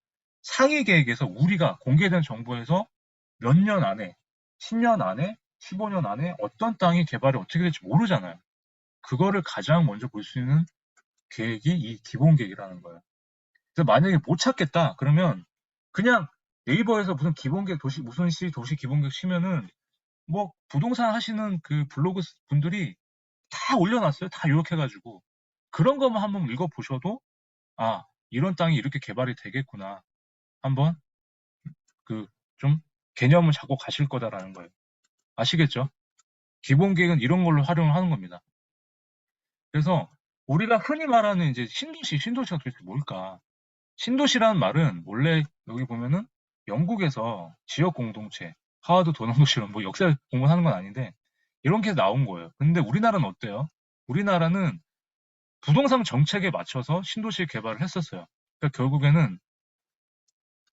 상위 계획에서 우리가 공개된 정보에서 몇 년 안에, 10년 안에, 15년 안에 어떤 땅이 개발이 어떻게 될지 모르잖아요. 그거를 가장 먼저 볼 수 있는 계획이 이 기본 계획이라는 거예요. 그래서 만약에 못 찾겠다 그러면 그냥 네이버에서 무슨 기본 계획 도시 무슨 시 도시 기본 계획 치면은 뭐 부동산 하시는 그 블로그 분들이 다 올려놨어요. 다 요약해가지고 그런 것만 한번 읽어보셔도 아 이런 땅이 이렇게 개발이 되겠구나 한번 그 좀 개념을 잡고 가실 거다라는 거예요. 아시겠죠? 기본 계획은 이런 걸로 활용을 하는 겁니다. 그래서 우리가 흔히 말하는 이제 신도시가 도대체 뭘까? 신도시라는 말은 원래 여기 보면은 영국에서 지역 공동체, 하와드 도농도시론 뭐 역사 공부하는 건 아닌데 이런 게 나온 거예요. 근데 우리나라는 어때요? 우리나라는 부동산 정책에 맞춰서 신도시 개발을 했었어요. 그러니까 결국에는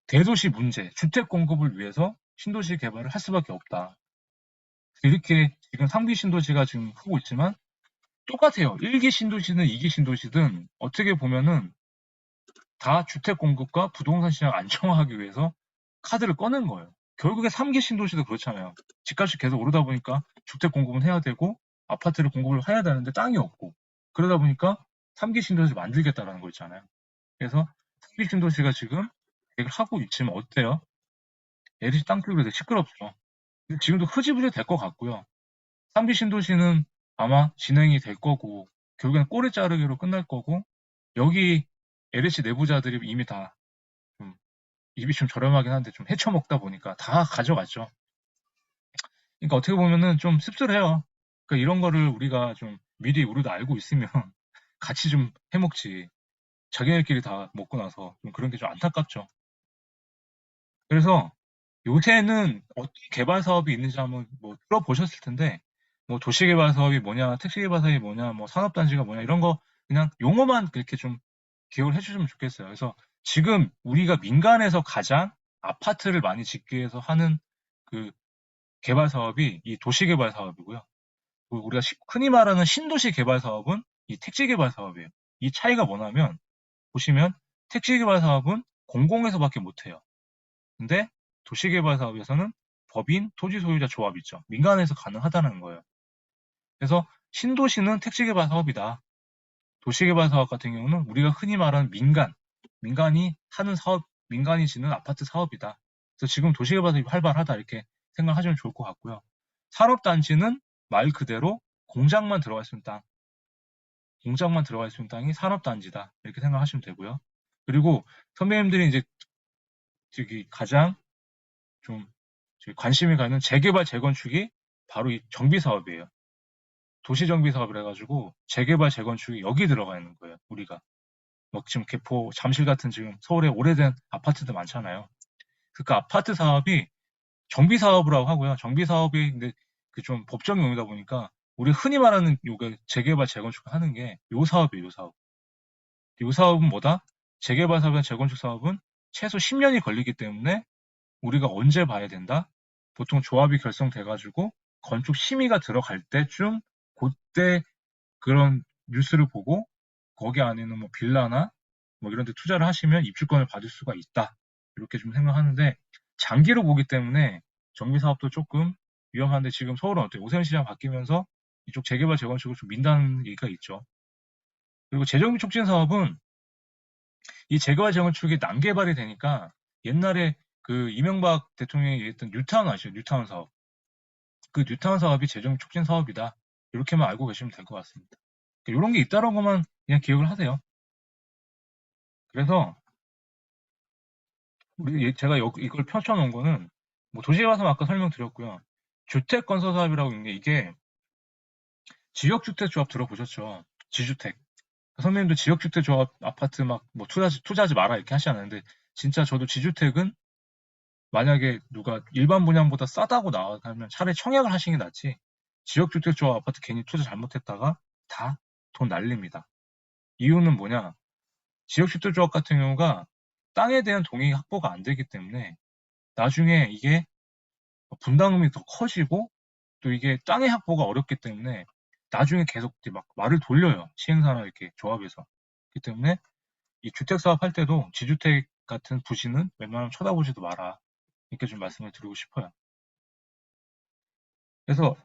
대도시 문제, 주택 공급을 위해서 신도시 개발을 할 수밖에 없다. 이렇게 지금 3기 신도시가 지금 하고 있지만 똑같아요. 1기 신도시든 2기 신도시든 어떻게 보면은 다 주택 공급과 부동산 시장 안정화하기 위해서 카드를 꺼낸 거예요. 결국에 3기 신도시도 그렇잖아요. 집값이 계속 오르다 보니까 주택 공급은 해야 되고 아파트를 공급을 해야 되는데 땅이 없고 그러다 보니까 3기 신도시 만들겠다라는 거 있잖아요. 그래서 3기 신도시가 지금 계획을 하고 있지만 어때요? LH 땅 투기로 되게 시끄럽죠. 지금도 흐지부지 될 것 같고요. 3기 신도시는 아마 진행이 될 거고 결국엔 꼬리 자르기로 끝날 거고 여기 LH 내부자들이 이미 다 입이 좀 저렴하긴 한데 좀 헤쳐먹다 보니까 다 가져갔죠. 그러니까 어떻게 보면은 좀 씁쓸해요. 그러니까 이런 거를 우리가 좀 미리 우리도 알고 있으면 같이 좀 해먹지. 자기네끼리 다 먹고 나서 좀 그런 게 좀 안타깝죠. 그래서 요새는 어떤 개발 사업이 있는지 한번 뭐 들어보셨을 텐데 뭐 도시개발 사업이 뭐냐, 택시개발 사업이 뭐냐, 뭐 산업단지가 뭐냐 이런 거 그냥 용어만 그렇게 좀 기억을 해주시면 좋겠어요. 그래서 지금 우리가 민간에서 가장 아파트를 많이 짓기 위해서 하는 그 개발 사업이 이 도시개발 사업이고요. 우리가 흔히 말하는 신도시 개발 사업은 이 택지개발 사업이에요. 이 차이가 뭐냐면 보시면 택지개발 사업은 공공에서밖에 못해요. 근데 도시개발 사업에서는 법인, 토지 소유자 조합 있죠. 민간에서 가능하다는 거예요. 그래서 신도시는 택지개발 사업이다. 도시개발 사업 같은 경우는 우리가 흔히 말하는 민간이 하는 사업, 민간이 짓는 아파트 사업이다. 그래서 지금 도시개발 사업이 활발하다 이렇게 생각하시면 좋을 것 같고요. 산업단지는 말 그대로 공장만 들어가 있는 땅, 공장만 들어가 있는 땅이 산업단지다 이렇게 생각하시면 되고요. 그리고 선배님들이 이제 저기 가장 좀 관심이 가는 재개발 재건축이 바로 이 정비 사업이에요. 도시 정비 사업을 해가지고 재개발 재건축이 여기 들어가 있는 거예요. 우리가 뭐 지금 개포, 잠실 같은 지금 서울에 오래된 아파트들 많잖아요. 그 아파트 사업이 정비 사업이라고 하고요. 정비 사업이 근데 그 좀 법정 용어다 보니까 우리 흔히 말하는 요게 재개발 재건축 하는 게 요 사업이에요. 요 사업. 요 사업은 뭐다? 재개발 사업이나 재건축 사업은 최소 10년이 걸리기 때문에 우리가 언제 봐야 된다? 보통 조합이 결성돼가지고 건축 심의가 들어갈 때쯤 그때 그런 뉴스를 보고 거기 안에는 뭐 빌라나 뭐 이런 데 투자를 하시면 입주권을 받을 수가 있다. 이렇게 좀 생각하는데 장기로 보기 때문에 정비 사업도 조금 위험한데 지금 서울은 어때요? 오세훈 시장 바뀌면서 이쪽 재개발 재건축을 좀 민다는 얘기가 있죠. 그리고 재정비 촉진 사업은 이 재개발 재건축이 난개발이 되니까 옛날에 그 이명박 대통령이 얘기했던 뉴타운 아시죠? 뉴타운 사업. 그 뉴타운 사업이 재정비 촉진 사업이다. 이렇게만 알고 계시면 될 것 같습니다. 이런 게 있다는 것만 그냥 기억을 하세요. 그래서 제가 이걸 펼쳐놓은 거는 뭐 도시에 와서 아까 설명드렸고요. 주택 건설 사업이라고 있는 게 이게 지역주택조합 들어보셨죠? 지주택. 선생님도 지역주택조합 아파트 막 뭐 투자하지 마라 이렇게 하시잖아요. 근데 진짜 저도 지주택은 만약에 누가 일반 분양보다 싸다고 나가면 차라리 청약을 하시는 게 낫지. 지역주택조합 아파트 괜히 투자 잘못했다가 다 돈 날립니다. 이유는 뭐냐? 지역주택조합 같은 경우가 땅에 대한 동의 확보가 안 되기 때문에 나중에 이게 분담금이 더 커지고 또 이게 땅의 확보가 어렵기 때문에 나중에 계속 이제 막 말을 돌려요. 시행사나 이렇게 조합에서. 그렇기 때문에 이 주택 사업 할 때도 지주택 같은 부지는 웬만하면 쳐다보지도 마라. 이렇게 좀 말씀을 드리고 싶어요. 그래서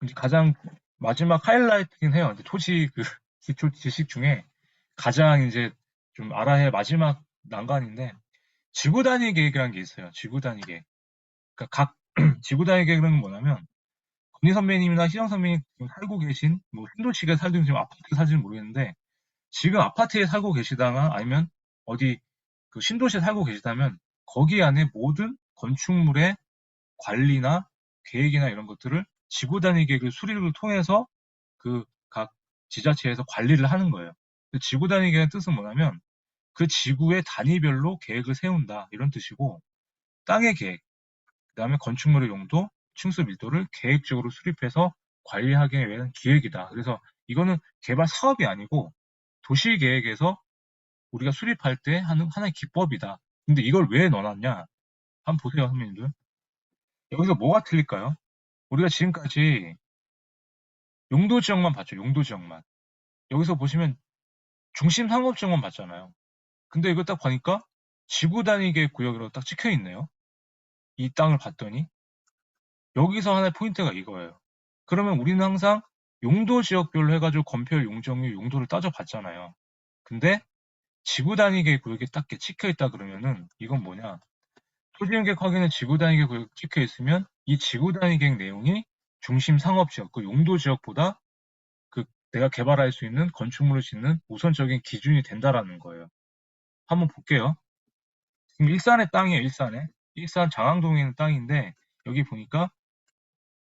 이제 가장 마지막 하이라이트긴 해요. 이제 토지 그 기초 지식 중에 가장 이제 좀 알아야 할 마지막 난관인데 지구 단위 계획이라는 게 있어요. 지구 단위 계획. 그러니까 각 지구 단위 계획은 뭐냐면 건희 선배님이나 희정 선배님 지금 살고 계신 뭐 신도시에 살든 지금 아파트에 살지는 모르겠는데 지금 아파트에 살고 계시다가 아니면 어디 그 신도시에 살고 계시다면 거기 안에 모든 건축물의 관리나 계획이나 이런 것들을 지구 단위 계획을 수립을 통해서 그 각 지자체에서 관리를 하는 거예요. 그 지구 단위 계획의 뜻은 뭐냐면 그 지구의 단위별로 계획을 세운다 이런 뜻이고 땅의 계획, 그다음에 건축물의 용도, 층수 밀도를 계획적으로 수립해서 관리하기 위한 기획이다. 그래서 이거는 개발 사업이 아니고 도시 계획에서 우리가 수립할 때 하는 하나의 기법이다. 근데 이걸 왜 넣어놨냐? 한번 보세요, 선배님들. 여기서 뭐가 틀릴까요? 우리가 지금까지 용도 지역만 봤죠. 용도 지역만. 여기서 보시면 중심 상업 지역만 봤잖아요. 근데 이거 딱 보니까 지구 단위 계획 구역으로 딱 찍혀 있네요. 이 땅을 봤더니 여기서 하나의 포인트가 이거예요. 그러면 우리는 항상 용도 지역별로 해가지고 건폐율, 용적률, 용도를 따져봤잖아요. 근데 지구 단위 계획 구역이 딱 찍혀 있다 그러면은 이건 뭐냐? 토지용 계획 확인에 지구 단위 계획 구역이 찍혀 있으면 이 지구 단위 계획 내용이 중심 상업 지역, 그 용도 지역보다 그 내가 개발할 수 있는 건축물을 짓는 우선적인 기준이 된다라는 거예요. 한번 볼게요. 지금 일산의 땅이에요, 일산에. 일산 장항동에 있는 땅인데 여기 보니까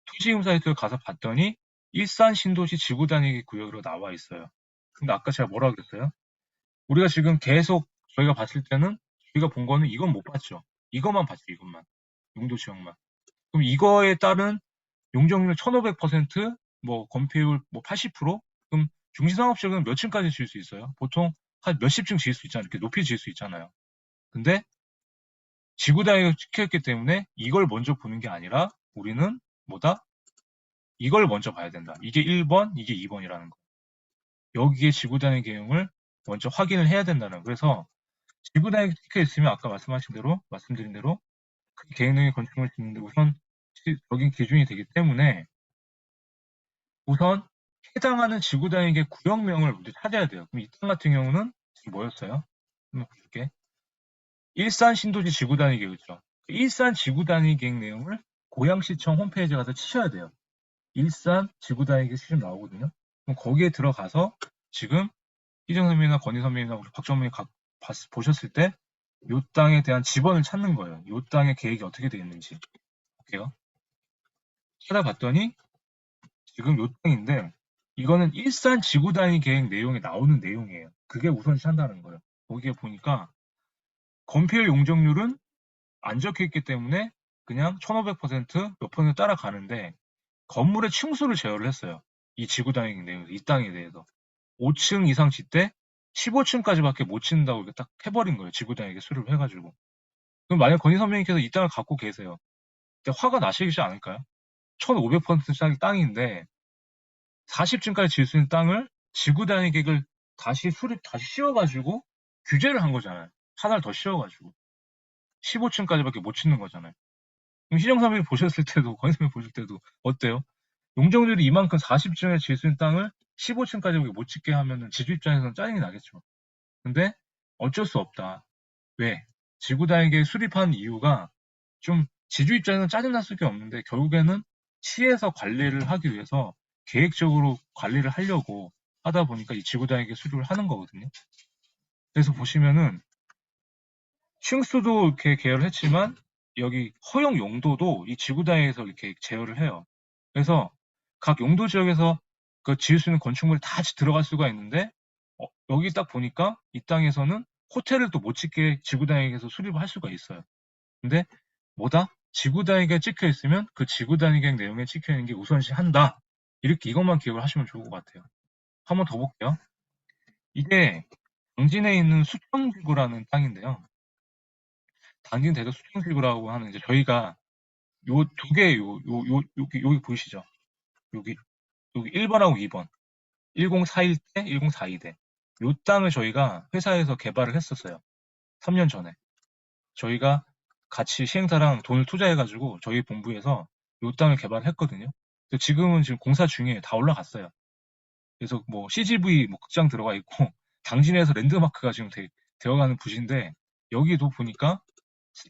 토지임 사이트에 가서 봤더니 일산 신도시 지구 단위 구역으로 나와 있어요. 근데 아까 제가 뭐라고 그랬어요? 우리가 지금 계속 저희가 봤을 때는 저희가 본 거는 이건 못 봤죠. 이것만 봤죠, 이것만. 용도 지역만. 그럼 이거에 따른 용적률 1500%, 뭐 건폐율 뭐 80%? 그럼 중시상업지역은 몇 층까지 지을 수 있어요? 보통 한 몇십 층 지을 수 있잖아요. 이렇게 높이 지을 수 있잖아요. 근데 지구 단위가 찍혀있기 때문에 이걸 먼저 보는 게 아니라 우리는 뭐다? 이걸 먼저 봐야 된다. 이게 1번, 이게 2번이라는 거. 여기에 지구 단위 계획을 먼저 확인을 해야 된다는 거. 그래서 지구 단위 찍혀 있으면 아까 말씀드린 대로 그 계획 내용의 건축물을 짓는데 우선 적인 기준이 되기 때문에 우선 해당하는 지구 단위의 구역명을 먼저 찾아야 돼요. 그럼 이 땅 같은 경우는 지금 뭐였어요? 한번 볼게. 일산 신도시 지구 단위 계획이죠. 일산 지구 단위 계획 내용을 고양시청 홈페이지에 가서 치셔야 돼요. 일산 지구 단위 계획 치시면 나오거든요. 그럼 거기에 들어가서 지금 희정 선배님이나 건희 선배님이나 우리 박정민이 보셨을 때 이 땅에 대한 지번을 찾는 거예요. 이 땅의 계획이 어떻게 되어 있는지. 볼게요. 찾아봤더니 지금 이 땅인데 이거는 일산 지구 단위 계획 내용에 나오는 내용이에요. 그게 우선시한다는 거예요. 거기에 보니까 건폐율 용적률은 안 적혀 있기 때문에 그냥 1500%몇 퍼센트 따라가는데 건물의 층수를 제어를 했어요. 이 지구 단위 내에서, 이 땅에 대해서. 5층 이상 짓되 15층까지밖에 못 짓는다고 이렇게 딱 해버린 거예요. 지구 단위에 수립을 해가지고. 그럼 만약 건희 선배님께서 이 땅을 갖고 계세요. 근데 화가 나시지 않을까요? 1500%짜리 땅인데 40층까지 지을 수 있는 땅을 지구 단위 계획을 다시 씌워가지고 규제를 한 거잖아요. 하나를 더 씌워가지고. 15층까지밖에 못 짓는 거잖아요. 그럼 희정 선배님 보셨을 때도, 건희 선배님 보실 때도 어때요? 용적률이 이만큼 40층에 지을 수 있는 땅을 15층까지 못 짓게 하면은 지주 입장에서는 짜증이 나겠죠. 근데 어쩔 수 없다. 왜? 지구단위계 수립한 이유가 좀 지주 입장에서는 짜증날 수밖에 없는데 결국에는 시에서 관리를 하기 위해서 계획적으로 관리를 하려고 하다 보니까 이 지구단위계 수립을 하는 거거든요. 그래서 보시면은 층수도 이렇게 계열을 했지만 여기 허용 용도도 이 지구단위에서 이렇게 제어를 해요. 그래서 각 용도 지역에서 그 지을 수 있는 건축물이 다 들어갈 수가 있는데 여기 딱 보니까 이 땅에서는 호텔을 또 못 짓게 지구단위계에서 수립을 할 수가 있어요. 근데 뭐다? 지구단위계에 찍혀 있으면 그 지구단위계 내용에 찍혀 있는 게 우선시한다. 이렇게 이것만 기억을 하시면 좋을 것 같아요. 한 번 더 볼게요. 이게 당진에 있는 수평지구라는 땅인데요. 당진 대도 수평지구라고 하는 이제 저희가 요 두 개, 여기 보이시죠? 여기 1번하고 2번. 1041대, 1042대. 요 땅을 저희가 회사에서 개발을 했었어요. 3년 전에. 저희가 같이 시행사랑 돈을 투자해가지고 저희 본부에서 요 땅을 개발했거든요. 지금은 지금 공사 중이에요. 다 올라갔어요. 그래서 뭐 CGV 뭐 극장 들어가 있고 당진에서 랜드마크가 지금 되어가는 부지인데 여기도 보니까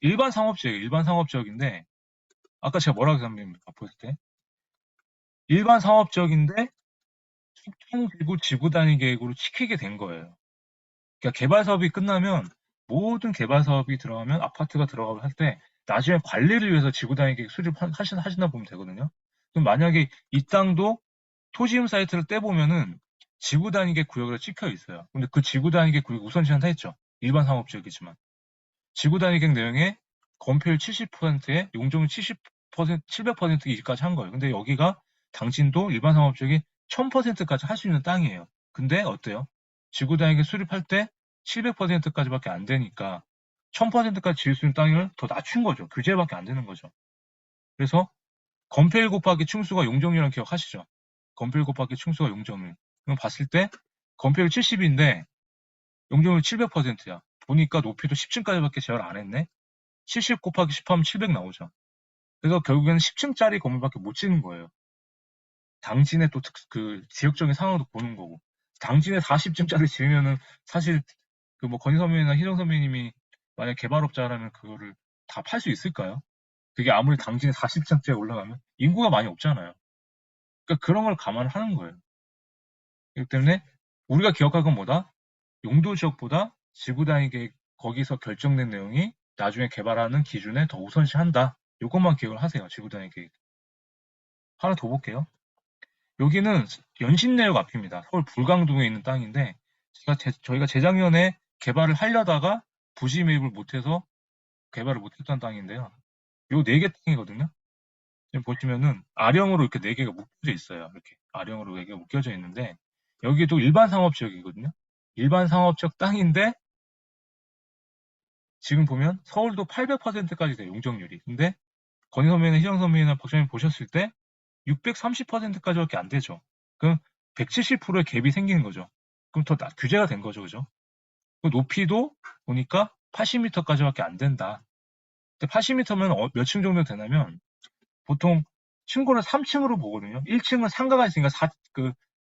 일반 상업지역이에요. 일반 상업지역인데 아까 제가 뭐라고 했냐면 보실 때 일반 상업지역인데 수평지구 지구 단위 계획으로 지키게 된 거예요. 그러니까 개발 사업이 끝나면 모든 개발 사업이 들어가면 아파트가 들어가고 할 때 나중에 관리를 위해서 지구 단위 계획 수립하시나 보면 되거든요. 그럼 만약에 이 땅도 토지임 사이트를 떼보면은 지구 단위 계획 구역으로 찍혀 있어요. 근데 그 지구 단위 계획 구역 우선시한다 했죠. 일반 상업지역이지만. 지구 단위 계획 내용에 건폐율 70%에 용적률 70%, 700%까지 한 거예요. 근데 여기가 당진도 일반 상업지역이 1000%까지 할 수 있는 땅이에요. 근데 어때요? 지구 단위 계획 수립할 때 700%까지밖에 안 되니까 1000%까지 지을 수 있는 땅을 더 낮춘 거죠. 규제밖에 안 되는 거죠. 그래서 건폐율 곱하기 층수가 용적률이라는 기억하시죠? 건폐율 곱하기 층수가 용적률. 그럼 봤을 때 건폐율 70인데 용적률 700%야. 보니까 높이도 10층까지밖에 제어를 안 했네. 70 곱하기 10 하면 700 나오죠. 그래서 결국에는 10층짜리 건물밖에 못 짓는 거예요. 당진의 또 그 지역적인 상황도 보는 거고. 당진에 40층짜리 지으면은 사실 그 뭐 건희 선배님이나 희정 선배님이 만약 개발업자라면 그거를 다 팔 수 있을까요? 그게 아무리 당진에 40층짜리 올라가면 인구가 많이 없잖아요. 그러니까 그런 걸 감안하는 거예요. 그렇기 때문에 우리가 기억할 건 뭐다? 용도 지역보다 지구 단위 계획 거기서 결정된 내용이 나중에 개발하는 기준에 더 우선시한다. 이것만 기억을 하세요. 지구 단위 계획. 하나 더 볼게요. 여기는 연신내역 앞입니다. 서울 불광동에 있는 땅인데 저희가 재작년에 개발을 하려다가 부지 매입을 못해서 개발을 못했던 땅인데요. 요 4개 땅이거든요. 지금 보시면은 아령으로 이렇게 4개가 묶여져 있어요. 이렇게 아령으로 4개가 묶여져 있는데 여기도 일반 상업지역이거든요. 일반 상업지역 땅인데 지금 보면 서울도 800%까지 돼요. 용적률이. 근데 건희 선배나 희정 선배나 박사님 보셨을 때 630%까지밖에 안 되죠. 그럼 170%의 갭이 생기는 거죠. 그럼 더 규제가 된 거죠. 그죠? 높이도 보니까 80m까지밖에 안 된다. 근데 80m면 몇 층 정도 되냐면 보통 층고를 3층으로 보거든요. 1층은 상가가 있으니까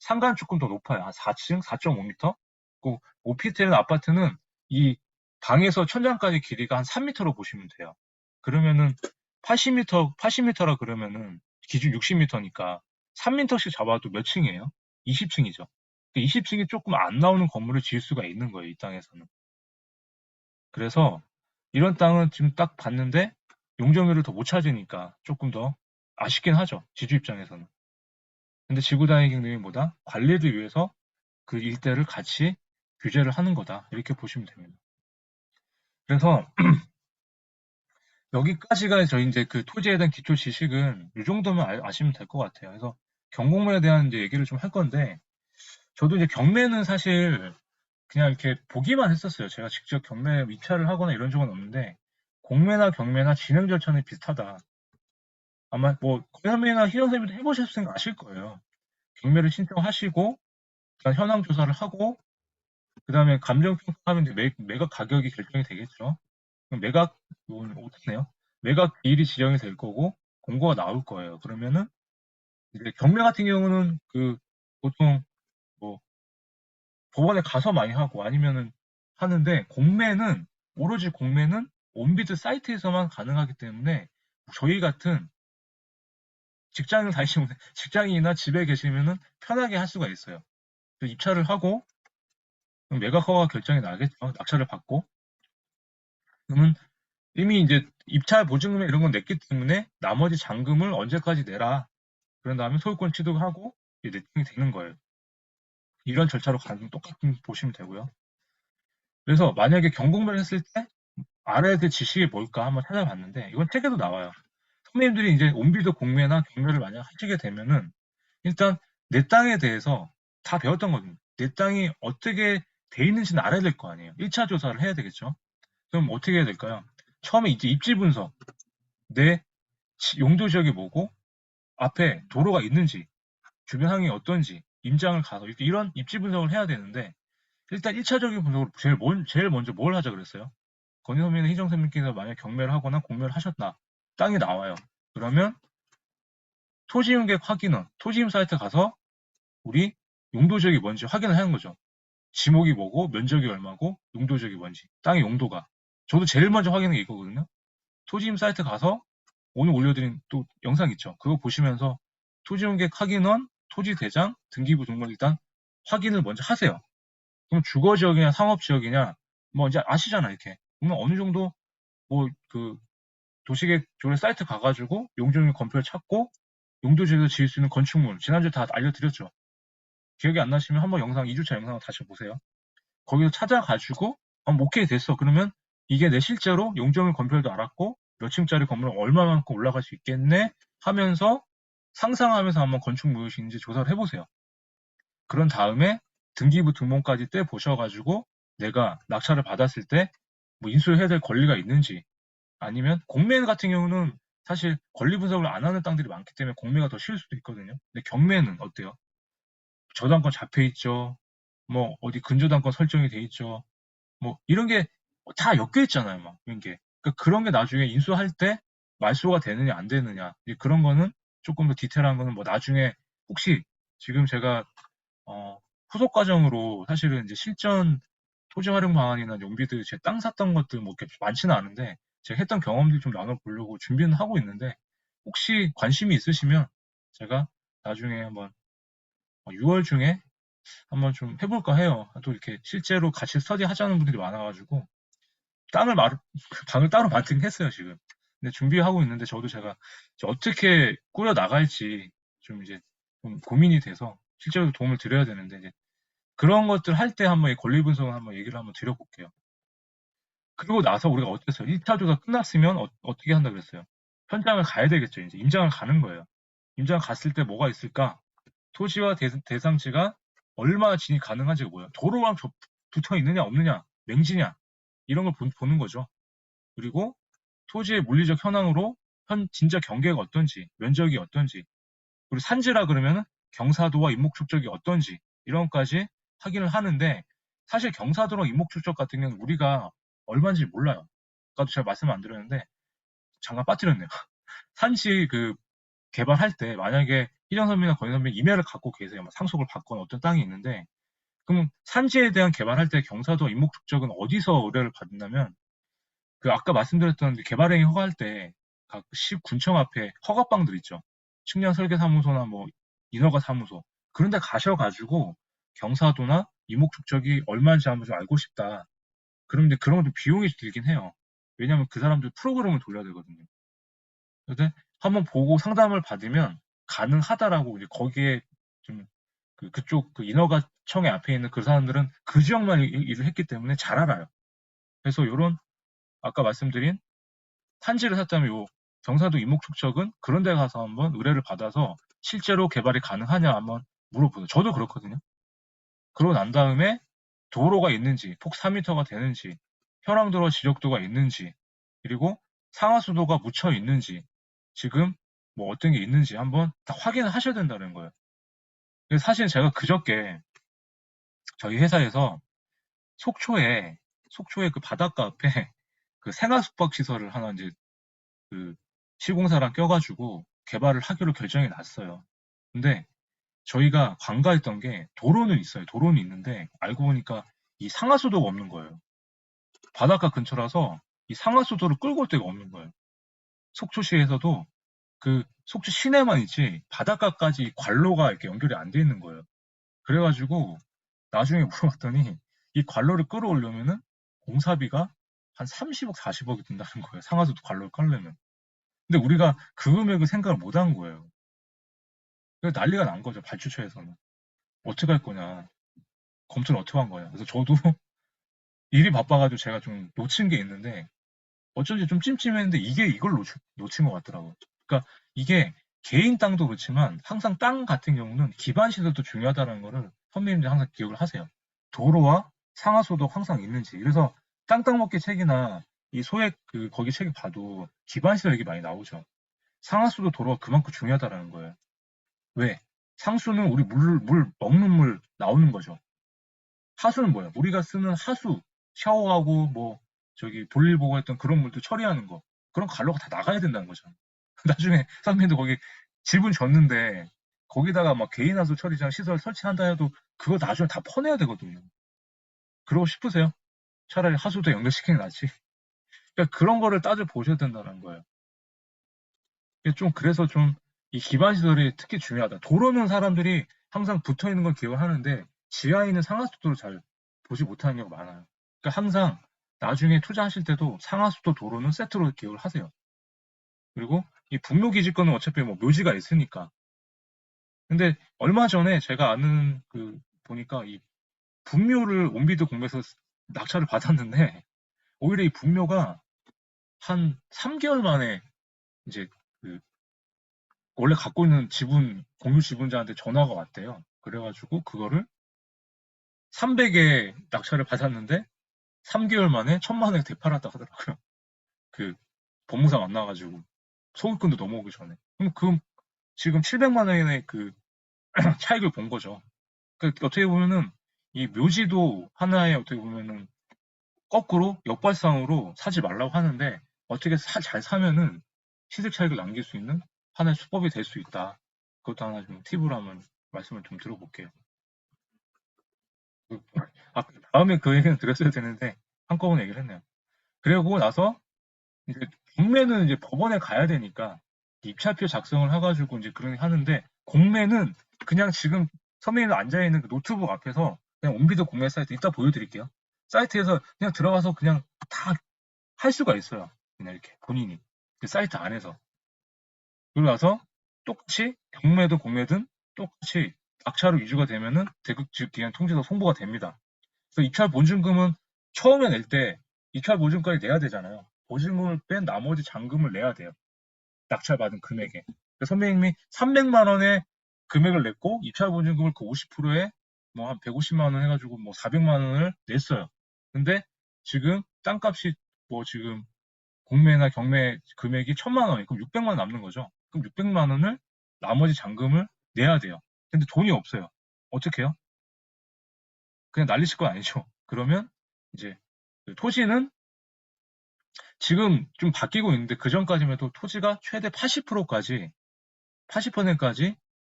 상가는 조금 더 높아요. 한 4층, 4.5m. 그 오피스텔 아파트는 이 방에서 천장까지 길이가 한 3m로 보시면 돼요. 그러면은 80m라 그러면은 기준 60m니까 3m씩 잡아도 몇 층이에요? 20층이죠. 20층이 조금 안 나오는 건물을 지을 수가 있는 거예요. 이 땅에서는. 그래서 이런 땅은 지금 딱 봤는데 용적률을 더 못 찾으니까 조금 더 아쉽긴 하죠. 지주 입장에서는. 근데 지구 단위 경영이 뭐다? 관리를 위해서 그 일대를 같이 규제를 하는 거다. 이렇게 보시면 됩니다. 그래서 여기까지가 저희 이제 그 토지에 대한 기초 지식은 이 정도면 아시면 될 것 같아요. 그래서 경공매에 대한 이제 얘기를 좀 할 건데, 저도 이제 경매는 사실 그냥 이렇게 보기만 했었어요. 제가 직접 경매 입찰을 하거나 이런 적은 없는데, 공매나 경매나 진행 절차는 비슷하다. 아마 뭐 권현민이나 희정 선생님도 해보셨으니까 아실 거예요. 경매를 신청하시고 일단 현황 조사를 하고 그다음에 감정 평가하면 이제 매각 가격이 결정이 되겠죠. 그럼 매각 어떻네요. 매각 기일이 지정이 될 거고 공고가 나올 거예요. 그러면은 이제 경매 같은 경우는 그 보통 뭐 법원에 가서 많이 하고 아니면은 하는데, 공매는 오로지 공매는 온비드 사이트에서만 가능하기 때문에 저희 같은 직장을 다니시는 직장인이나 집에 계시면은 편하게 할 수가 있어요. 입찰을 하고 매각 허가 결정이 나겠죠. 낙찰을 받고. 그러면 이미 이제 입찰 보증금 이런 건 냈기 때문에 나머지 잔금을 언제까지 내라. 그런 다음에 소유권 취득하고 이제 내통이 되는 거예요. 이런 절차로 가는 똑같은 보시면 되고요. 그래서 만약에 경공매를 했을 때 알아야 될 지식이 뭘까 한번 찾아봤는데, 이건 책에도 나와요. 선배님들이 이제 온비드 공매나 경매를 만약 하시게 되면은 일단 내 땅에 대해서 다 배웠던 거거든요. 내 땅이 어떻게 돼 있는지는 알아야 될 거 아니에요. 1차 조사를 해야 되겠죠. 그럼 어떻게 해야 될까요? 처음에 이제 입지 분석, 내 용도 지역이 뭐고 앞에 도로가 있는지, 주변 환경이 어떤지, 임장을 가서 이런 입지 분석을 해야 되는데, 일단 1차적인 분석으로 제일 먼저 뭘 하자 그랬어요? 건희선배는 희정선배님께서 만약 경매를 하거나 공매를 하셨다. 땅이 나와요. 그러면 토지용객 확인원, 토지임 사이트 가서 우리 용도 지역이 뭔지 확인을 하는 거죠. 지목이 뭐고 면적이 얼마고 용도 지역이 뭔지, 땅의 용도가. 저도 제일 먼저 확인하는 게 이거거든요. 토지임 사이트 가서 오늘 올려드린 또 영상 있죠. 그거 보시면서 토지용객 확인원, 토지대장, 등기부 등본 일단 확인을 먼저 하세요. 그럼 주거지역이냐 상업지역이냐 뭐 이제 아시잖아 이렇게. 그러면 어느 정도 뭐 그 도시계획 조례 사이트 가가지고 용적률 검표를 찾고 용도지역에서 지을 수 있는 건축물 지난주에 다 알려드렸죠. 기억이 안 나시면 한번 2주차 영상을 다시 보세요. 거기서 찾아가지고 오케이 됐어. 그러면 이게 내 실제로 용적률 검표도 알았고 몇 층짜리 건물 얼마만큼 올라갈 수 있겠네 하면서 상상하면서 한번 건축 무엇인지 조사를 해보세요. 그런 다음에 등기부 등본까지 떼 보셔가지고 내가 낙찰을 받았을 때 뭐 인수해야 될 권리가 있는지, 아니면 공매 같은 경우는 사실 권리 분석을 안 하는 땅들이 많기 때문에 공매가 더 쉬울 수도 있거든요. 근데 경매는 어때요? 저당권 잡혀 있죠. 뭐 어디 근저당권 설정이 돼 있죠. 뭐 이런 게 다 엮여 있잖아요, 막 이런 게. 그러니까 그런 게 나중에 인수할 때 말소가 되느냐 안 되느냐, 그런 거는 조금 더 디테일한 거는 뭐 나중에 혹시 지금 제가 후속 과정으로 사실은 이제 실전 토지 활용 방안이나 용비들 제 땅 샀던 것들 뭐 이렇게 많지는 않은데 제가 했던 경험들 좀 나눠보려고 준비는 하고 있는데, 혹시 관심이 있으시면 제가 나중에 한번 6월 중에 한번 좀 해볼까 해요. 또 이렇게 실제로 같이 스터디 하자는 분들이 많아가지고 방을 따로 마련했어요 지금. 근데 준비하고 있는데 저도 제가 이제 어떻게 꾸려 나갈지 좀 이제 좀 고민이 돼서 실제로 도움을 드려야 되는데, 이제 그런 것들 할 때 한번 이 권리 분석을 한번 얘기를 한번 드려볼게요. 그리고 나서 우리가 어땠어요? 1차 조사 끝났으면 어떻게 한다 그랬어요? 현장을 가야 되겠죠. 이제 임장을 가는 거예요. 임장 갔을 때 뭐가 있을까? 토지와 대상지가 얼마나 진입 가능한지가 뭐예요? 도로랑 붙어 있느냐 없느냐, 맹지냐, 이런 걸 보는 거죠. 그리고 토지의 물리적 현황으로 진짜 경계가 어떤지, 면적이 어떤지, 그리고 산지라 그러면 경사도와 인목 축적이 어떤지 이런 것까지 확인을 하는데, 사실 경사도랑 인목 축적 같은 경우는 우리가 얼마인지 몰라요. 아까도 제가 말씀 안 드렸는데 잠깐 빠뜨렸네요. 산지 개발할 때 만약에 희정 선배나 건희 선배 임야를 갖고 계세요. 상속을 받거나 어떤 땅이 있는데, 그럼 산지에 대한 개발할 때 경사도 인목 축적은 어디서 의뢰를 받는다면, 아까 말씀드렸던 개발행위 허가할 때 각 시 군청 앞에 허가방들 있죠. 측량 설계사무소나 뭐 인허가 사무소, 그런 데 가셔가지고 경사도나 이목 축적이 얼마인지 한번 좀 알고 싶다. 그런데 그런 것도 비용이 들긴 해요. 왜냐하면 그 사람들 프로그램을 돌려야 되거든요. 근데 한번 보고 상담을 받으면 가능하다라고 이제 거기에 좀 그쪽 인허가청의 앞에 있는 그 사람들은 그 지역만 일을 했기 때문에 잘 알아요. 그래서 요런 아까 말씀드린 탄지를 샀다면 요 경상도 이목축척은 그런 데 가서 한번 의뢰를 받아서 실제로 개발이 가능하냐 한번 물어보세요. 저도 그렇거든요. 그러고 난 다음에 도로가 있는지, 폭 4m가 되는지, 현황도로 지적도가 있는지, 그리고 상하수도가 묻혀 있는지, 지금 뭐 어떤 게 있는지 한번 다 확인을 하셔야 된다는 거예요. 그래서 사실 제가 그저께 저희 회사에서 속초에 그 바닷가 앞에 그 생활 숙박 시설을 하나 이제 그 시공사랑 껴가지고 개발을 하기로 결정이 났어요. 근데 저희가 관가했던 게 도로는 있어요. 도로는 있는데 알고 보니까 이 상하수도가 없는 거예요. 바닷가 근처라서 이 상하수도를 끌고 올 데가 없는 거예요. 속초시에서도 그 속초 시내만 있지 바닷가까지 관로가 이렇게 연결이 안 돼 있는 거예요. 그래가지고 나중에 물어봤더니 이 관로를 끌어오려면은 공사비가 한 30억, 40억이 든다는 거예요. 상하수도 관로를 깔려면. 근데 우리가 그 금액을 생각을 못 한 거예요. 그래서 난리가 난 거죠. 발주처에서는. 어떻게 할 거냐. 검토를 어떻게 한 거냐. 그래서 저도 일이 바빠가지고 제가 좀 놓친 게 있는데 어쩐지 좀 찜찜했는데 이게 이걸 놓친 것 같더라고요. 그러니까 이게 개인 땅도 그렇지만 항상 땅 같은 경우는 기반 시설도 중요하다는 거를 선배님들 항상 기억을 하세요. 도로와 상하수도 항상 있는지. 그래서 땅 먹기 책이나 이 소액 거기 책을 봐도 기반 시설 얘기 많이 나오죠. 상하수도 도로가 그만큼 중요하다는 거예요. 왜? 상수는 우리 물 먹는 물 나오는 거죠. 하수는 뭐야? 우리가 쓰는 하수, 샤워하고 뭐 저기 볼일 보고 했던 그런 물도 처리하는 거. 그런 관로가 다 나가야 된다는 거죠. 나중에 선배님도 거기 지분 줬는데 거기다가 막 개인 하수 처리장 시설 설치한다 해도 그거 나중에 다 퍼내야 되거든요. 그러고 싶으세요? 차라리 하수도 연결시키는 게 낫지. 그러니까 그런 거를 따져 보셔야 된다는 거예요. 좀 그래서 좀 이 기반 시설이 특히 중요하다. 도로는 사람들이 항상 붙어 있는 걸 기억을 하는데 지하에 있는 상하수도를 잘 보지 못하는 경우가 많아요. 그러니까 항상 나중에 투자하실 때도 상하수도 도로는 세트로 기억을 하세요. 그리고 이 분묘기지권은 어차피 뭐 묘지가 있으니까. 근데 얼마 전에 제가 아는 보니까 이 분묘를 온비도 공매에서 낙찰을 받았는데 오히려 이 분묘가 한 3개월 만에 이제 그 원래 갖고 있는 공유 지분자한테 전화가 왔대요. 그래가지고 그거를 300에 낙찰을 받았는데 3개월 만에 1000만 원에 되팔았다 하더라고요. 그 법무사 만나가지고 소급금도 넘어오기 전에. 그럼 지금 700만 원의 차익을 본 거죠. 어떻게 보면은 이 묘지도 하나의 어떻게 보면은 거꾸로 역발상으로 사지 말라고 하는데 어떻게 잘 사면은 시세 차익을 남길 수 있는 하나의 수법이 될 수 있다. 그것도 하나 좀 팁으로 한번 말씀을 좀 들어볼게요. 그- 다음에 그 얘기는 드렸어야 되는데 한꺼번에 얘기를 했네요. 그리고 나서 이제 공매는 이제 법원에 가야 되니까 입찰표 작성을 해가지고 이제 그런 게 하는데 공매는 그냥 지금 선배님 앉아 있는 그 노트북 앞에서 그냥 온비드 공매 사이트 이따 보여드릴게요. 사이트에서 그냥 들어가서 그냥 다 할 수가 있어요. 그냥 이렇게 본인이 그 사이트 안에서. 그러고 나서 똑같이 경매든 공매든 똑같이 낙찰로 위주가 되면은 대극 즉 기한 통지서 송부가 됩니다. 그래서 입찰 보증금은 처음에 낼 때 입찰 보증금까지 내야 되잖아요. 보증금을 뺀 나머지 잔금을 내야 돼요. 낙찰 받은 금액에. 선배님이 300만 원의 금액을 냈고 입찰 보증금을 그 50%에 뭐 한 150만 원 해가지고 뭐 400만 원을 냈어요. 근데 지금 땅값이 뭐 지금 공매나 경매 금액이 1000만 원이고 600만 원 남는 거죠. 그럼 600만 원을 나머지 잔금을 내야 돼요. 근데 돈이 없어요. 어떻게 해요? 그냥 난리칠 건 아니죠. 그러면 이제 토지는 지금 좀 바뀌고 있는데 그 전까지만 해도 토지가 최대 80%까지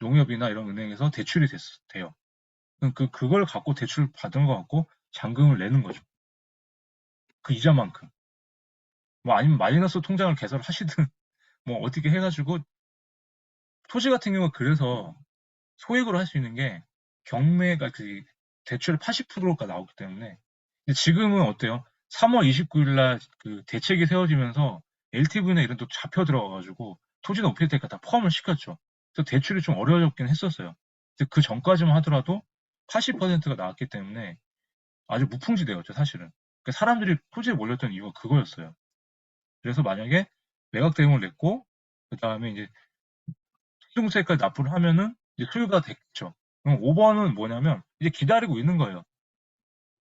농협이나 이런 은행에서 대출이 돼요. 그걸 갖고 대출 받은 거 갖고 잔금을 내는 거죠. 그 이자만큼. 뭐 아니면 마이너스 통장을 개설을 하시든 뭐 어떻게 해가지고 토지 같은 경우 그래서 소액으로 할 수 있는 게 경매가 대출의 80%가 나오기 때문에 근데 지금은 어때요? 3월 29일 날 대책이 세워지면서 LTV나 이런 또 잡혀 들어가가지고 토지나 오피스텔까지 다 포함을 시켰죠. 그래서 대출이 좀 어려워졌긴 했었어요. 그 전까지만 하더라도 80%가 나왔기 때문에 아주 무풍지대였죠, 사실은. 그러니까 사람들이 토지에 몰렸던 이유가 그거였어요. 그래서 만약에 매각 대금을 냈고, 그 다음에 이제 수중세까지 납부를 하면은 이제 소유가 됐죠. 그럼 5번은 뭐냐면 이제 기다리고 있는 거예요.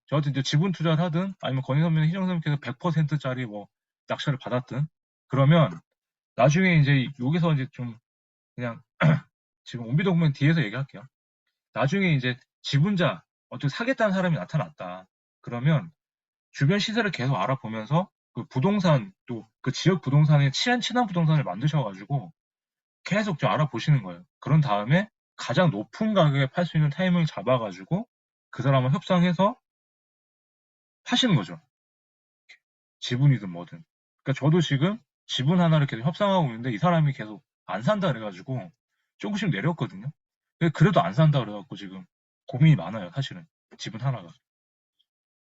저한테 이제 지분 투자를 하든 아니면 건희선배는 희정선배께서 100%짜리 뭐 낙찰을 받았든 그러면 나중에 이제 여기서 이제 좀 그냥 지금 온비도구ment 뒤에서 얘기할게요. 나중에 이제 지분자 어떻게 사겠다는 사람이 나타났다. 그러면 주변 시세를 계속 알아보면서 그 부동산 또 그 지역 부동산에 친한 부동산을 만드셔가지고 계속 좀 알아보시는 거예요. 그런 다음에 가장 높은 가격에 팔 수 있는 타이밍을 잡아가지고 그 사람과 협상해서 파시는 거죠. 지분이든 뭐든. 그러니까 저도 지금 지분 하나를 계속 협상하고 있는데 이 사람이 계속 안 산다 그래가지고 조금씩 내렸거든요. 그래도 안 산다 그래갖고 지금 고민이 많아요, 사실은. 지분 하나가.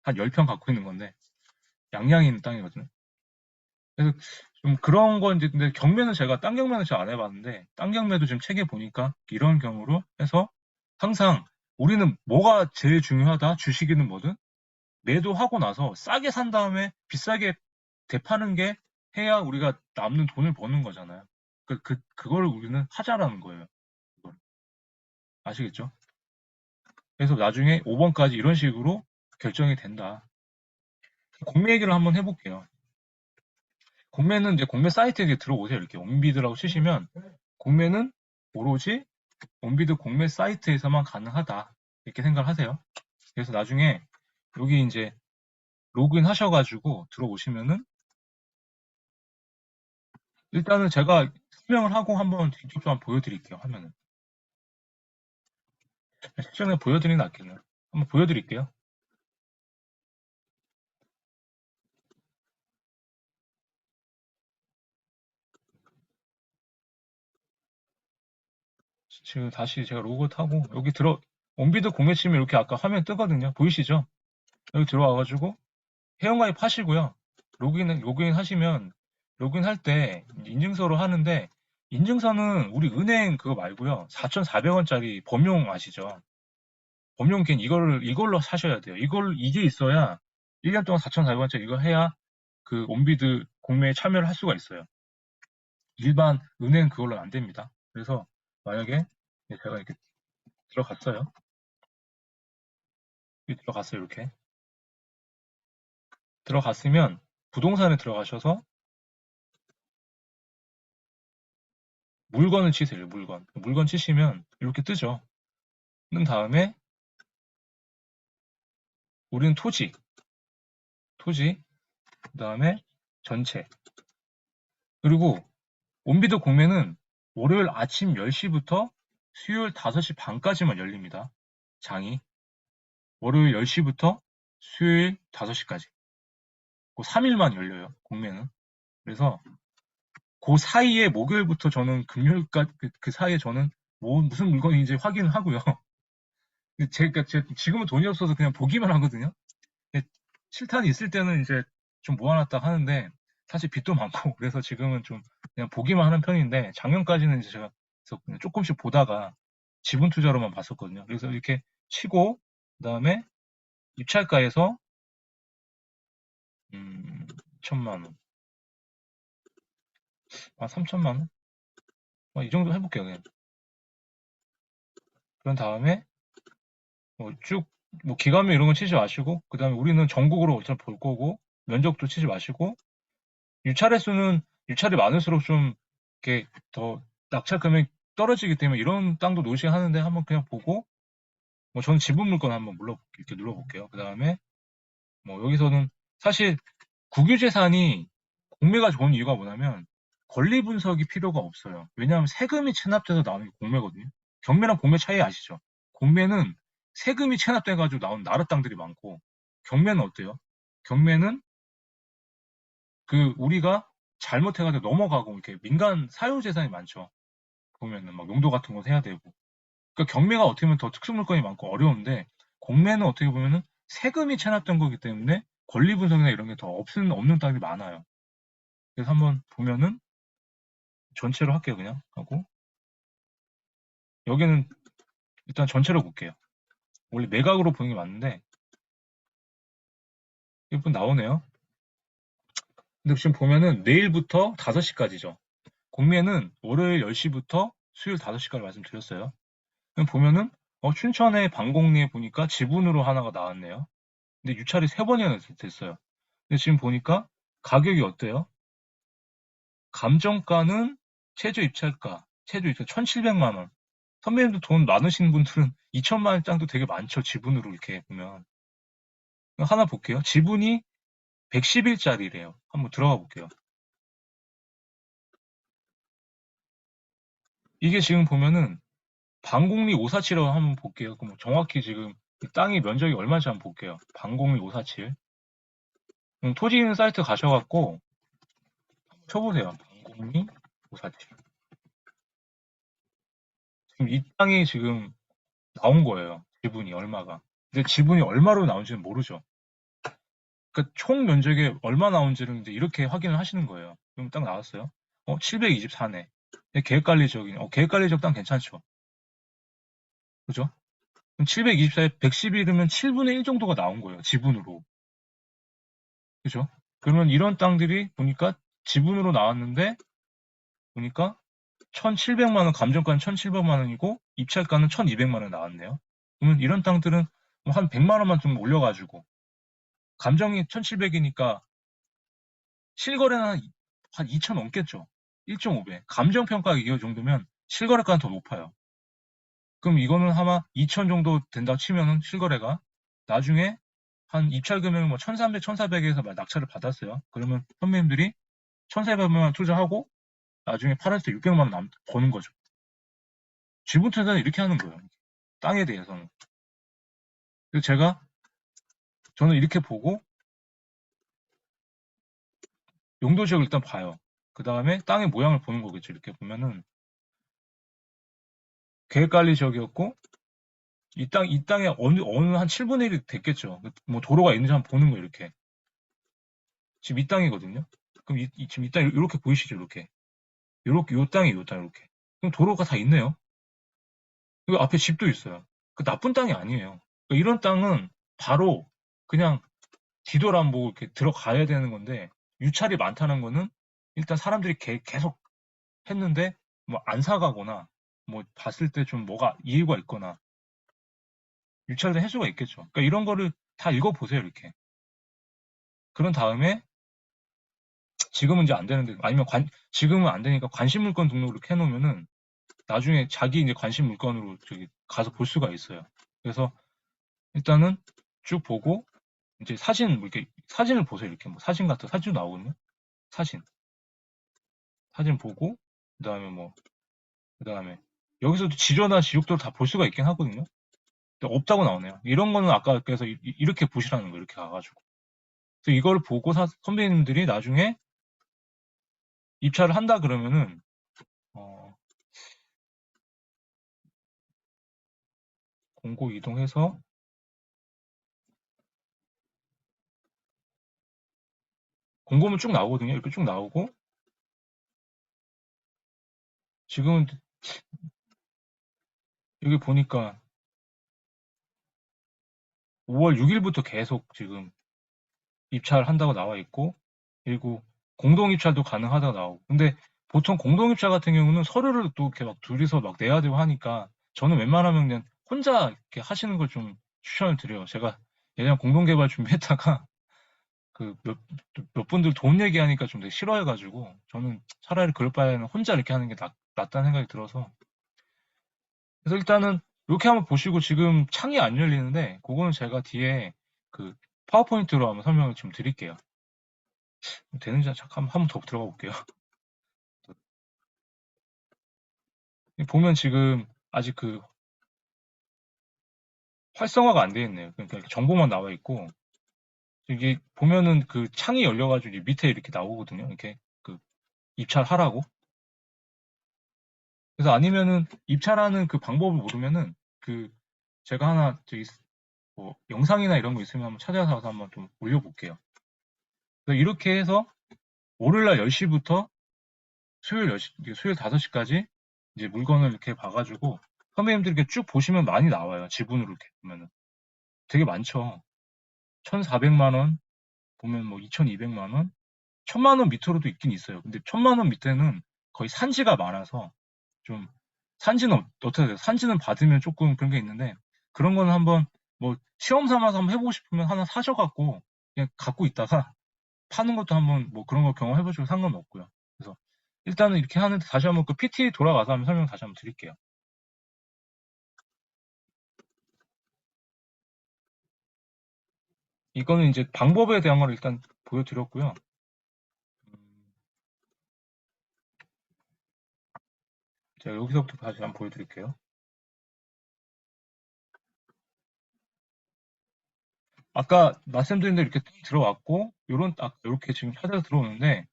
한 10평 갖고 있는 건데 양양에 있는 땅이거든요. 그래서 좀 그런 건 이제 근데 경매는 제가 땅 경매는 잘 안 해봤는데 땅 경매도 지금 책에 보니까 이런 경우로 해서 항상 우리는 뭐가 제일 중요하다 주식이든 뭐든 매도하고 나서 싸게 산 다음에 비싸게 되파는 게 해야 우리가 남는 돈을 버는 거잖아요. 그걸 우리는 하자라는 거예요. 그걸. 아시겠죠? 그래서 나중에 5번까지 이런 식으로 결정이 된다. 공매 얘기를 한번 해볼게요. 공매는 이제 공매 사이트에 들어오세요. 이렇게 온비드라고 치시면 공매는 오로지 온비드 공매 사이트에서만 가능하다. 이렇게 생각하세요. 그래서 나중에 여기 이제 로그인 하셔가지고 들어오시면은 일단은 제가 설명을 하고 한번 직접 좀 보여드릴게요. 화면을. 실전에 보여드리는 게 낫겠네요. 한번 보여드릴게요. 지금 다시 제가 로그아웃 하고 여기 온비드 공매 치면 이렇게 아까 화면 뜨거든요. 보이시죠? 여기 들어와가지고 회원가입 하시고요. 로그인 하시면 로그인 할 때 인증서로 하는데 인증서는 우리 은행 그거 말고요. 4,400원짜리 범용 아시죠? 범용 券이걸로 사셔야 돼요. 이게 있어야 1년 동안 4,400원짜리 이거 해야 그 온비드 공매에 참여를 할 수가 있어요. 일반 은행 그걸로는 안 됩니다. 그래서 만약에 제가 이렇게 들어갔어요. 들어갔어요. 이렇게. 들어갔으면 부동산에 들어가셔서 물건을 치세요. 물건 치시면 이렇게 뜨죠. 뜬 다음에 우리는 토지, 그 다음에 전체. 그리고 온비드 공매는 월요일 아침 10시부터 수요일 5시 반까지만 열립니다. 장이. 월요일 10시부터 수요일 5시까지. 그 3일만 열려요. 공매는. 그래서 그 사이에 목요일부터 저는 금요일까지 그 사이에 저는 무슨 물건인지 확인을 하고요. 제가 지금은 돈이 없어서 그냥 보기만 하거든요. 실탄이 있을 때는 이제 좀 모아놨다 하는데 사실 빚도 많고 그래서 지금은 좀 그냥 보기만 하는 편인데 작년까지는 이제 제가 그냥 조금씩 보다가 지분 투자로만 봤었거든요. 그래서 이렇게 치고 그다음에 입찰가에서 2천만 원, 한 3천만 원, 이 정도 해볼게요. 그냥. 그런 다음에 쭉 기간면 이런 거 치지 마시고 그다음에 우리는 전국으로 어차피 볼 거고 면적도 치지 마시고 유찰이 많을수록 좀 이렇게 더 낙찰 금액이 떨어지기 때문에 이런 땅도 노시게 하는데 한번 그냥 보고 저는 지분 물건 한번 이렇게 눌러볼게요. 그 다음에 여기서는 사실 국유재산이 공매가 좋은 이유가 뭐냐면 권리 분석이 필요가 없어요. 왜냐하면 세금이 체납돼서 나오는 게 공매거든요. 경매랑 공매 차이 아시죠? 공매는 세금이 체납돼가지고 나온 나라 땅들이 많고 경매는 어때요? 경매는 우리가 잘못해가지고 넘어가고 이렇게 민간 사유재산이 많죠. 보면은 막 용도 같은 거 해야 되고. 그러니까 경매가 어떻게 보면 더 특수물건이 많고 어려운데 공매는 어떻게 보면은 세금이 체납된 거기 때문에 권리 분석이나 이런 게 더 없는 땅이 많아요. 그래서 한번 보면은 전체로 할게요 그냥 하고 여기는 일단 전체로 볼게요. 원래 매각으로 보는 게 맞는데 이분 나오네요. 근데 지금 보면은 내일부터 5시까지죠. 공매는 월요일 10시부터 수요일 5시까지 말씀드렸어요. 그럼 보면은 춘천의 방공리에 보니까 지분으로 하나가 나왔네요. 근데 유찰이 3번이나 됐어요. 근데 지금 보니까 가격이 어때요? 감정가는 최저 입찰가 1,700만 원. 선배님도 돈 많으신 분들은 2천만 원 장도 되게 많죠. 지분으로 이렇게 보면. 하나 볼게요. 지분이 110일짜리래요. 한번 들어가 볼게요. 이게 지금 보면은 방공리 547이라고 한번 볼게요. 그럼 정확히 지금 이 땅의 면적이 얼마인지 한번 볼게요. 방공리 547. 토지 있는 사이트 가셔갖고 쳐보세요. 방공리 547. 지금 이 땅이 지금 나온 거예요. 지분이 얼마가. 근데 지분이 얼마로 나온지는 모르죠. 그러니까 총 면적이 얼마 나온지를 이제 이렇게 확인을 하시는 거예요. 그럼 딱 나왔어요. 724네. 계획관리적인, 계획관리적 땅 괜찮죠. 그죠? 그럼 724에 110이면 7분의 1 정도가 나온 거예요. 지분으로. 그죠? 그러면 이런 땅들이 보니까 지분으로 나왔는데, 보니까 1,700만 원, 감정가는 1,700만 원이고, 입찰가는 1,200만 원 나왔네요. 그러면 이런 땅들은 뭐한 100만 원만 좀 올려가지고, 감정이 1,700이니까 실거래는 한 2천 넘겠죠. 1.5배. 감정평가 이 정도면 실거래가는 더 높아요. 그럼 이거는 아마 2천 정도 된다 치면은 실거래가 나중에 한 입찰 금액은 뭐 1,300, 1,400에서 낙찰을 받았어요. 그러면 선배님들이 1,400만 투자하고 나중에 팔았을 때 600만 원 버는 거죠. 지분 투자는 이렇게 하는 거예요. 땅에 대해서는. 그래서 저는 이렇게 보고 용도 지역을 일단 봐요. 그 다음에 땅의 모양을 보는 거겠죠. 이렇게 보면은 계획관리 지역이었고 이 땅에 어느 한 7분의 1이 됐겠죠. 뭐 도로가 있는지 한번 보는 거예요, 이렇게. 지금 이 땅이거든요. 그럼 지금 이 땅 이렇게 보이시죠, 이렇게. 요 땅이 요 땅, 이렇게. 그럼 도로가 다 있네요. 그리고 앞에 집도 있어요. 그 나쁜 땅이 아니에요. 그러니까 이런 땅은 바로 그냥 뒤돌아 보고 이렇게 들어가야 되는 건데, 유찰이 많다는 거는 일단 사람들이 계속 했는데, 뭐 안 사가거나, 뭐 봤을 때 좀 뭐가 이유가 있거나, 유찰된 횟수가 있겠죠. 그러니까 이런 거를 다 읽어보세요, 이렇게. 그런 다음에 지금은 이제 안 되는데 아니면 지금은 안 되니까 관심 물건 등록을 이렇게 해놓으면은 나중에 자기 이제 관심 물건으로 저기 가서 볼 수가 있어요. 그래서 일단은 쭉 보고 이제 사진 뭐 이렇게 사진을 보세요. 이렇게 뭐 사진 같은 사진도 나오거든요. 사진 보고 그다음에 뭐 그다음에 여기서도 지조나 지옥도를 다 볼 수가 있긴 하거든요. 근데 없다고 나오네요. 이런 거는 아까 그래서 이렇게 보시라는 거 이렇게 가가지고. 그래서 이걸 보고 선배님들이 나중에 입찰을 한다 그러면은 어, 공고 이동해서 공고문 쭉 나오거든요. 이렇게 쭉 나오고 지금은 여기 보니까 5월 6일부터 계속 지금 입찰한다고 나와 있고 그리고 공동 입찰도 가능하다고 나오고 근데 보통 공동 입찰 같은 경우는 서류를 또 이렇게 막 둘이서 막 내야 되고 하니까 저는 웬만하면 그냥 혼자 이렇게 하시는 걸 좀 추천을 드려요. 제가 예전에 공동 개발 준비했다가 그 몇 분들 돈 얘기하니까 좀 되게 싫어해가지고 저는 차라리 그럴 바에는 혼자 이렇게 하는 게 낫다는 생각이 들어서 그래서 일단은 이렇게 한번 보시고 지금 창이 안 열리는데 그거는 제가 뒤에 그 파워포인트로 한번 설명을 좀 드릴게요. 되는지 잠깐 한번 더 들어가 볼게요. 보면 지금 아직 그 활성화가 안 되어 있네요. 그러니까 정보만 나와 있고 이게 보면은 그 창이 열려가지고 밑에 이렇게 나오거든요. 이렇게 그 입찰하라고. 그래서 아니면은 입찰하는 그 방법을 모르면은 그 제가 하나 저기 뭐 영상이나 이런 거 있으면 한번 찾아서 한번 좀 올려볼게요. 그래서 이렇게 해서 월요일날 10시부터 수요일 5시까지 이제 물건을 이렇게 봐가지고 선배님들 이렇게 쭉 보시면 많이 나와요. 지분으로 이렇게 보면은. 되게 많죠. 1,400만 원 보면 뭐 2,200만 원, 1,000만 원 밑으로도 있긴 있어요. 근데 1,000만 원 밑에는 거의 산지가 많아서 좀 산지는 어떻게 돼요? 산지는 받으면 조금 그런 게 있는데 그런 거는 한번 뭐 시험 삼아서 한번 해보고 싶으면 하나 사셔갖고 그냥 갖고 있다가 파는 것도 한번 뭐 그런 거 경험해보시고 상관없고요. 그래서 일단은 이렇게 하는데 다시 한번 그 PT 돌아가서 한번 설명 다시 한번 드릴게요. 이거는 이제 방법에 대한 걸 일단 보여드렸고요. 제가 여기서부터 다시 한번 보여드릴게요. 아까 말씀드린 대로 이렇게 들어왔고, 이렇게 지금 찾아서 들어오는데,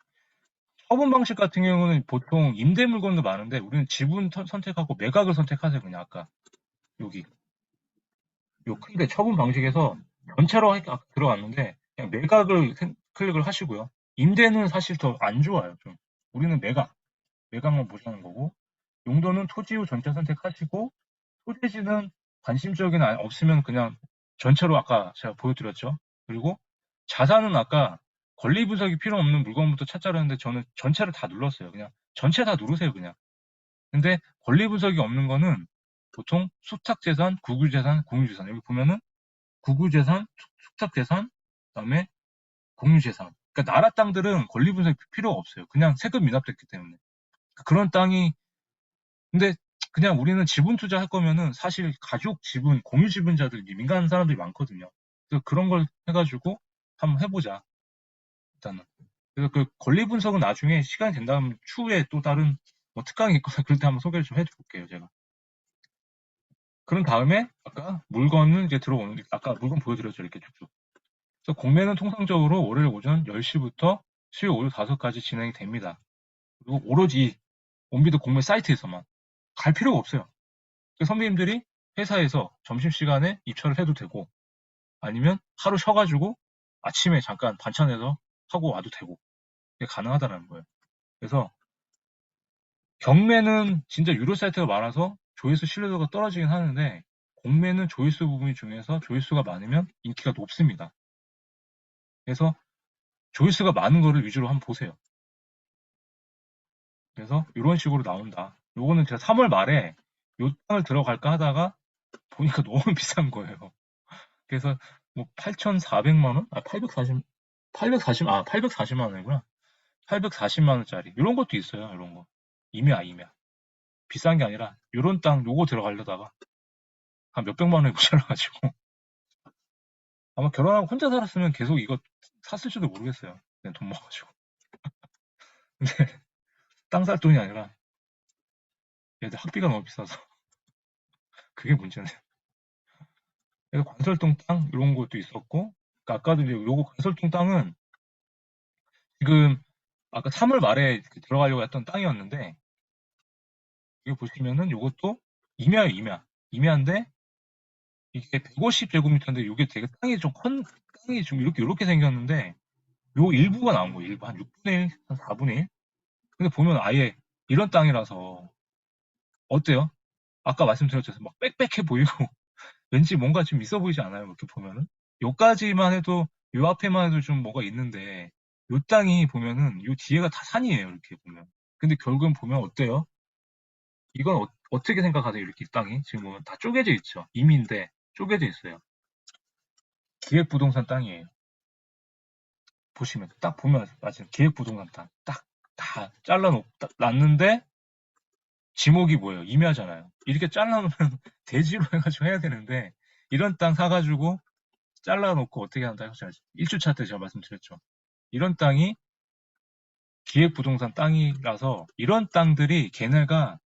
처분 방식 같은 경우는 보통 임대 물건도 많은데, 우리는 지분 선택하고 매각을 선택하세요, 그냥 아까. 여기. 요 큰데 처분 방식에서 전체로 아까 들어갔는데, 그냥 매각을 클릭을 하시고요. 임대는 사실 더 안 좋아요, 좀. 우리는 매각만 보시는 거고, 용도는 토지후 전체 선택하시고, 소재지는 관심적인 없으면 그냥 전체로 아까 제가 보여드렸죠. 그리고 자산은 아까 권리 분석이 필요 없는 물건부터 찾자고 했는데 저는 전체를 다 눌렀어요. 그냥 전체 다 누르세요, 그냥. 근데 권리 분석이 없는 거는 보통 수탁재산, 국유재산, 공유재산. 여기 보면은 국유재산, 수탁재산, 그다음에 공유재산. 그러니까 나라 땅들은 권리 분석이 필요가 없어요. 그냥 세금 미납됐기 때문에. 그런 땅이 근데 그냥 우리는 지분 투자할 거면은 사실 가족 지분, 공유 지분자들, 민간 사람들이 많거든요. 그래서 그런 걸 해가지고 한번 해보자. 일단은. 그래서 그 권리 분석은 나중에 시간이 된다면 추후에 또 다른 뭐 특강이 있거나 그럴 때 한번 소개를 좀 해드릴게요, 제가. 그런 다음에 아까 물건은 이제 들어오는, 아까 물건 보여드렸죠, 이렇게 쭉쭉. 그래서 공매는 통상적으로 월요일 오전 10시부터 수요일 오후 5시까지 진행이 됩니다. 그리고 오로지 온비드 공매 사이트에서만 갈 필요가 없어요. 선배님들이 회사에서 점심시간에 입찰을 해도 되고 아니면 하루 쉬어가지고 아침에 잠깐 반찬해서 하고 와도 되고 이게 가능하다는 거예요. 그래서 경매는 진짜 유료 사이트가 많아서 조회수 신뢰도가 떨어지긴 하는데 공매는 조회수 부분이 중요해서 조회수가 많으면 인기가 높습니다. 그래서 조회수가 많은 거를 위주로 한번 보세요. 그래서 이런 식으로 나온다. 요거는 제가 3월 말에 요 땅을 들어갈까 하다가 보니까 너무 비싼 거예요. 그래서 뭐 8,400만 원? 840만 원이구나. 840만 원짜리. 이런 것도 있어요, 이런 거. 임야. 비싼 게 아니라, 요런 땅 요거 들어가려다가 한 몇백만 원에 모자라가지고. 아마 결혼하고 혼자 살았으면 계속 이거 샀을지도 모르겠어요. 그냥 돈 모아가지고. 근데 땅 살 돈이 아니라 얘들 학비가 너무 비싸서. 그게 문제네. 그래서 관설동 땅, 이런 것도 있었고, 그러니까 아까도 이제 요거 관설동 땅은 지금 아까 3월 말에 들어가려고 했던 땅이었는데, 이거 보시면은 요것도 임야예요, 임야. 임야인데 이게 150제곱미터인데 이게 되게 땅이 좀 이렇게 생겼는데 요 일부가 나온 거예요. 일부 한 6분의 1, 한 4분의 1. 근데 보면 아예 이런 땅이라서 어때요? 아까 말씀드렸죠. 막 빽빽해 보이고 왠지 뭔가 좀 있어 보이지 않아요? 이렇게 보면은. 요까지만 해도 요 앞에만 해도 좀 뭐가 있는데 요 땅이 보면은 요 뒤에가 다 산이에요. 이렇게 보면. 근데 결국은 보면 어때요? 이건 떻게 생각하세요? 이렇게 땅이 지금 보면 다 쪼개져 있죠. 임인데 쪼개져 있어요. 기획부동산 땅이에요. 보시면 딱 보면 맞아요. 기획부동산 땅 딱 다 놨는데 지목이 뭐예요? 임야잖아요. 이렇게 잘라놓으면 대지로 해가지고 해야 되는데 이런 땅 사가지고 잘라놓고 어떻게 한다 해서 1주차 때 제가 말씀드렸죠. 이런 땅이 기획부동산 땅이라서 이런 땅들이 걔네가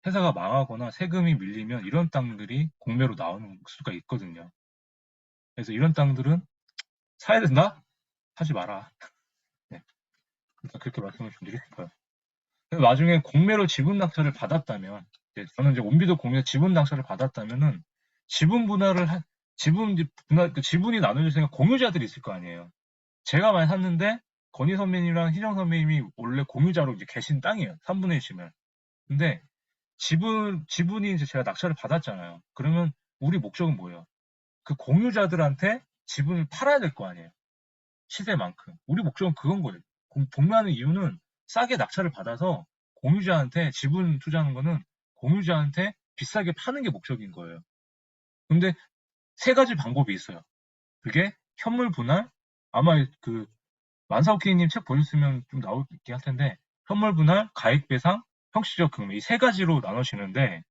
회사가 망하거나 세금이 밀리면 이런 땅들이 공매로 나오는 수가 있거든요. 그래서 이런 땅들은 사야 된다? 하지 마라. 네. 일단 그렇게 말씀을 좀 드리고 싶어요. 나중에 공매로 지분 낙찰을 받았다면, 저는 이제 온비도 공매 지분 낙찰을 받았다면은 지분이 나눠질 생각 공유자들이 있을 거 아니에요. 제가 많이 샀는데 건희 선배님이랑 희정 선배님이 원래 공유자로 이제 계신 땅이에요. 3분의 1씩을. 근데 지분이 이제 제가 낙찰을 받았잖아요. 그러면 우리 목적은 뭐예요? 그 공유자들한테 지분을 팔아야 될 거 아니에요. 시세만큼. 우리 목적은 그건 거예요. 복리하는 이유는 싸게 낙찰을 받아서 공유자한테 지분 투자하는 거는 공유자한테 비싸게 파는 게 목적인 거예요. 근데 세 가지 방법이 있어요. 그게 현물 분할, 아마 그 만사오키님 책 보셨으면 좀 나오긴 할 텐데 현물 분할, 가액 배상, 형식적 금액 이 세 가지로 나눠지는데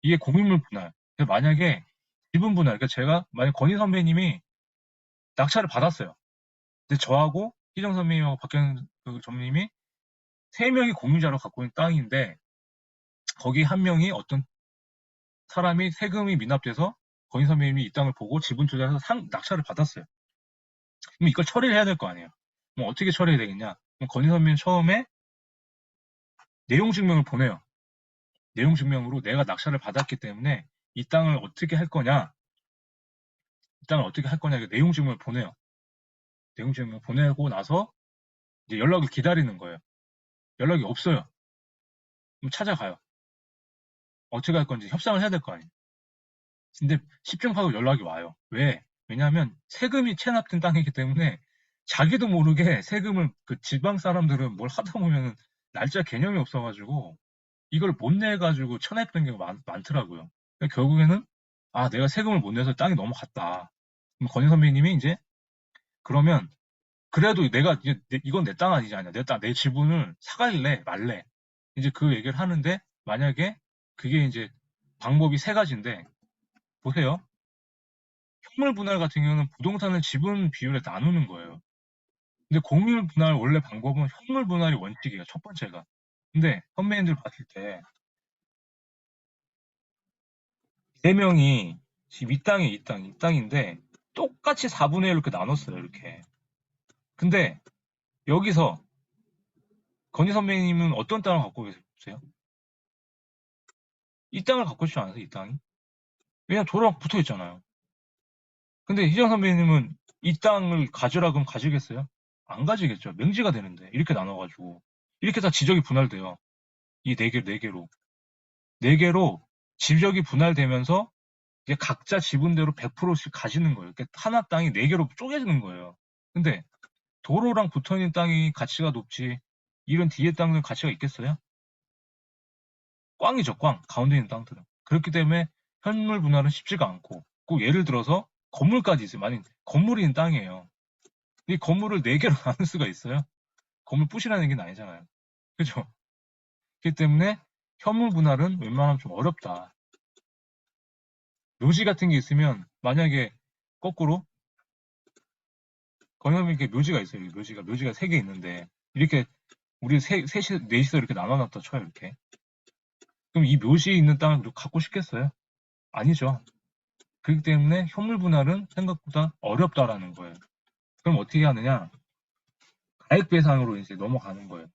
이게 공유물 분할. 만약에 지분 분할, 그러니까 제가 만약 건희 선배님이 낙찰을 받았어요. 근데 저하고 희정 선배님하고 박경 그 전무님이 세 명이 공유자로 갖고 있는 땅인데 거기 한 명이 어떤 사람이 세금이 미납돼서 건희 선배님이 이 땅을 보고 지분 투자해서 낙찰을 받았어요. 그럼 이걸 처리를 해야 될 거 아니에요. 그럼 어떻게 처리해야 되겠냐? 그럼 건희 선배님 처음에 내용 증명을 보내요. 내용 증명으로 내가 낙찰을 받았기 때문에 이 땅을 어떻게 할 거냐, 이 땅을 어떻게 할 거냐, 내용 증명을 보내요. 내용 증명을 보내고 나서 이제 연락을 기다리는 거예요. 연락이 없어요. 그럼 찾아가요. 어떻게 할 건지 협상을 해야 될 거 아니에요. 근데 10중 파고 연락이 와요. 왜? 왜냐하면 세금이 체납된 땅이기 때문에 자기도 모르게 세금을 그 지방 사람들은 뭘 하다 보면 날짜 개념이 없어가지고 이걸 못 내가지고 쳐냈던 경우가 많더라고요. 결국에는 아 내가 세금을 못 내서 땅이 넘어갔다. 그럼 건희 선배님이 이제 그러면 그래도 내가 이제 이건 내 땅 아니지 않냐. 내 지분을 사갈래 말래. 이제 그 얘기를 하는데 만약에 그게 이제 방법이 세 가지인데 보세요. 현물 분할 같은 경우는 부동산을 지분 비율에 나누는 거예요. 근데 공유 분할 원래 방법은 현물 분할이 원칙이에요. 첫 번째가. 근데 선배님들 봤을 때 네 명이 지금 이 땅에 이 땅인데 똑같이 4분의 1 이렇게 나눴어요. 이렇게. 근데 여기서 건희 선배님은 어떤 땅을 갖고 계세요? 이 땅을 갖고 싶지 않아서 이 땅이? 왜냐면 도로랑 붙어 있잖아요. 근데 희정 선배님은 이 땅을 가져라 그럼 가지겠어요? 안 가지겠죠. 명지가 되는데 이렇게 나눠가지고 이렇게 다 지적이 분할돼요. 이 네 개로 네 개로 지적이 분할되면서 이게 각자 지분대로 100%씩 가지는 거예요. 그러니까 하나 땅이 네 개로 쪼개지는 거예요. 근데 도로랑 붙어있는 땅이 가치가 높지 이런 뒤에 땅은 가치가 있겠어요? 꽝이죠, 꽝. 가운데 있는 땅들은. 그렇기 때문에 현물 분할은 쉽지가 않고 꼭 예를 들어서 건물까지 있어요. 만약 건물이 있는 땅이에요. 이 건물을 네 개로 나눌 수가 있어요? 건물 부실한 얘기는 아니잖아요. 그죠? 그렇기 때문에 현물 분할은 웬만하면 좀 어렵다. 묘지 같은 게 있으면 만약에 거꾸로 건현민께 묘지가 있어요. 묘지가 세 개 있는데 이렇게 우리 넷이서 이렇게 나눠놨다 쳐요. 이렇게. 그럼 이 묘지에 있는 땅을 갖고 싶겠어요? 아니죠. 그렇기 때문에 현물 분할은 생각보다 어렵다라는 거예요. 그럼 어떻게 하느냐? 가액 배상으로 이제 넘어가는 거예요.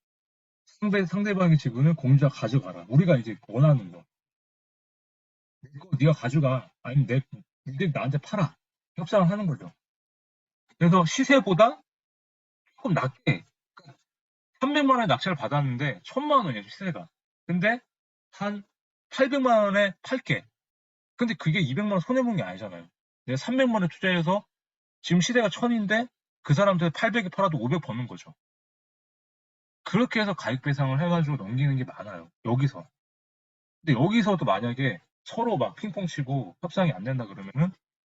상대방의 지분을 공유자가 가져가라. 우리가 이제 원하는 거. 이거 네가 가져가. 아니면 니들 나한테 팔아. 협상을 하는 거죠. 그래서 시세보다 조금 낮게 300만 원에 낙찰을 받았는데 1000만 원이에요, 시세가. 근데 한 800만 원에 팔게. 근데 그게 200만 원 손해본 게 아니잖아요. 내가 300만 원 투자해서 지금 시세가 1000인데 그 사람한테 800에 팔아도 500 버는 거죠. 그렇게 해서 가액 배상을 해가지고 넘기는 게 많아요. 여기서. 근데 여기서도 만약에 서로 막 핑퐁 치고 협상이 안 된다 그러면은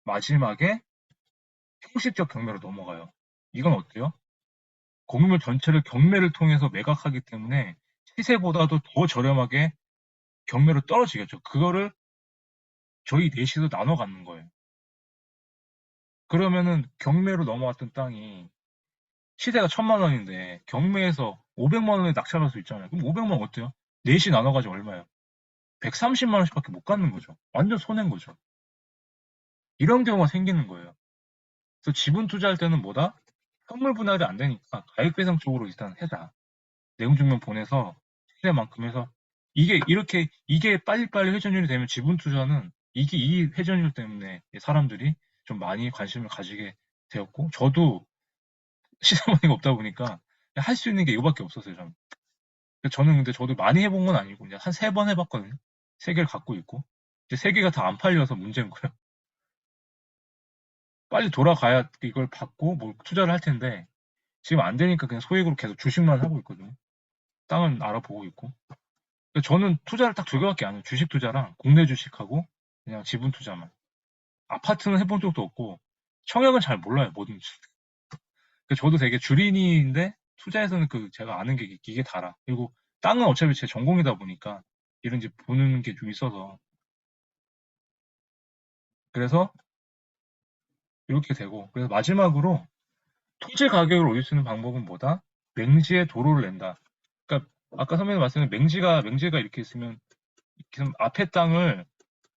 마지막에 형식적 경매로 넘어가요. 이건 어때요? 공유물 전체를 경매를 통해서 매각하기 때문에 시세보다도 더 저렴하게 경매로 떨어지겠죠. 그거를 저희 넷이서 나눠 갖는 거예요. 그러면은 경매로 넘어왔던 땅이 시세가 1000만 원인데 경매에서 500만 원에 낙찰할 수 있잖아요. 그럼 500만 원 어때요? 넷이 나눠가지고 얼마예요? 130만 원씩밖에 못 갖는 거죠. 완전 손해인 거죠. 이런 경우가 생기는 거예요. 그래서 지분 투자할 때는 뭐다? 현물 분할이 안 되니까 가액배상 쪽으로 일단 해자. 내용 증명 보내서 시세만큼 해서 이게 빨리빨리 회전율이 되면 지분 투자는 이 회전율 때문에 사람들이 좀 많이 관심을 가지게 되었고 저도 시세머니가 없다 보니까 할 수 있는 게 이거밖에 없었어요. 저는. 저는 근데 저도 많이 해본 건 아니고 그냥 한 3번 해봤거든요. 3개를 갖고 있고 이제 3개가 다 안 팔려서 문제인 거예요. 빨리 돌아가야 이걸 받고 뭐 투자를 할 텐데 지금 안 되니까 그냥 소액으로 계속 주식만 하고 있거든요. 땅은 알아보고 있고. 저는 투자를 딱 2개밖에 안 해요. 주식 투자랑 국내 주식하고 그냥 지분 투자만. 아파트는 해본 적도 없고 청약은 잘 몰라요. 뭐든지. 저도 되게 주린이인데 투자에서는 제가 아는 게 이게 다라. 그리고 땅은 어차피 제 전공이다 보니까 이런지 보는 게 좀 있어서 그래서 이렇게 되고 그래서 마지막으로 토지 가격을 올릴 수 있는 방법은 뭐다? 맹지에 도로를 낸다. 그러니까 아까 선배님 말씀은 맹지가 이렇게 있으면 지금 앞에 땅을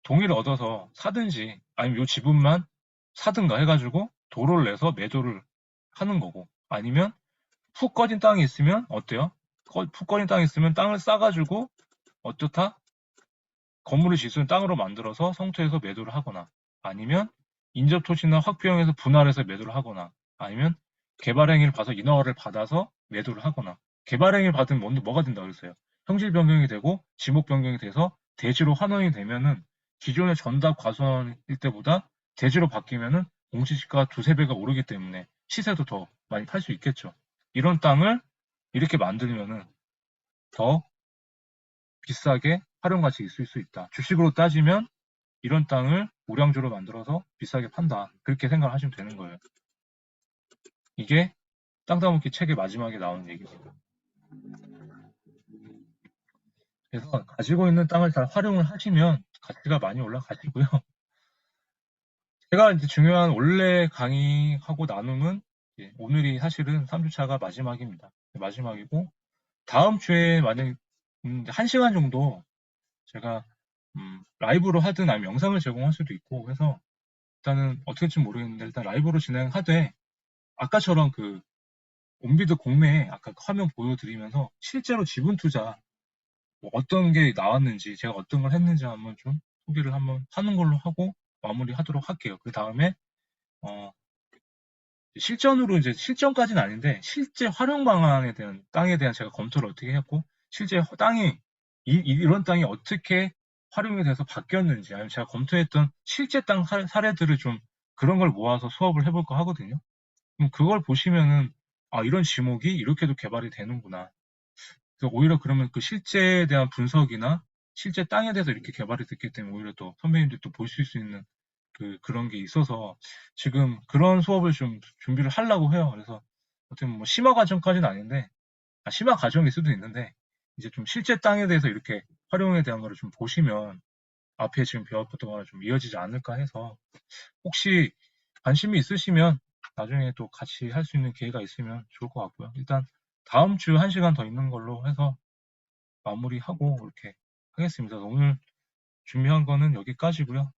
동의를 얻어서 사든지 아니면 요 지분만 사든가 해가지고 도로를 내서 매도를 하는 거고 아니면 푹 꺼진 땅이 있으면 어때요? 푹 꺼진 땅이 있으면 땅을 싸가지고 어떻다? 건물의 지수는 땅으로 만들어서 성토해서 매도를 하거나 아니면 인접토지나 확보형에서 분할해서 매도를 하거나 아니면 개발행위를 봐서 인허가를 받아서 매도를 하거나 개발행위를 받으면 먼저 뭐가 된다고 그랬어요? 형질 변경이 되고 지목 변경이 돼서 대지로 환원이 되면은 기존의 전답 과수원일 때보다 대지로 바뀌면은 공시지가 2~3배가 오르기 때문에 시세도 더 많이 팔 수 있겠죠. 이런 땅을 이렇게 만들면은 더 비싸게 활용 가치 있을 수 있다. 주식으로 따지면 이런 땅을 우량주로 만들어서 비싸게 판다. 그렇게 생각을 하시면 되는 거예요. 이게 땅 따먹기 책의 마지막에 나오는 얘기입니다. 그래서 가지고 있는 땅을 잘 활용을 하시면 가치가 많이 올라가시고요. 제가 이제 중요한 원래 강의하고 나눔은 오늘이 사실은 3주차가 마지막입니다. 마지막이고 다음 주에 만약 1시간 정도 제가 라이브로 하든 아니면 영상을 제공할 수도 있고 해서 일단은 어떻게 될지 모르겠는데 일단 라이브로 진행하되 아까처럼 온비드 공매에 아까 화면 보여드리면서 실제로 지분 투자 뭐 어떤 게 나왔는지 제가 어떤 걸 했는지 한번 좀 소개를 한번 하는 걸로 하고 마무리하도록 할게요. 그 다음에 실전으로 이제 실전까지는 아닌데 실제 활용 방안에 대한 땅에 대한 제가 검토를 어떻게 했고 실제 땅이 이런 땅이 어떻게 활용이 돼서 바뀌었는지 아니면 제가 검토했던 실제 땅 사례들을 좀 그런 걸 모아서 수업을 해볼까 하거든요. 그럼 그걸 보시면은 이런 지목이 이렇게도 개발이 되는구나. 그래서 오히려 그러면 그 실제에 대한 분석이나 실제 땅에 대해서 이렇게 개발이 됐기 때문에 오히려 또 선배님들도 보실 수 있는 그런 게 있어서 지금 그런 수업을 좀 준비를 하려고 해요. 그래서 어떻게 보면 뭐 심화 과정까지는 아닌데 심화 과정일 수도 있는데 이제 좀 실제 땅에 대해서 이렇게 활용에 대한 거를 좀 보시면 앞에 지금 배웠던 거랑 좀 이어지지 않을까 해서 혹시 관심이 있으시면 나중에 또 같이 할 수 있는 기회가 있으면 좋을 것 같고요. 일단 다음 주 1시간 더 있는 걸로 해서 마무리하고 이렇게 하겠습니다. 오늘 준비한 거는 여기까지고요.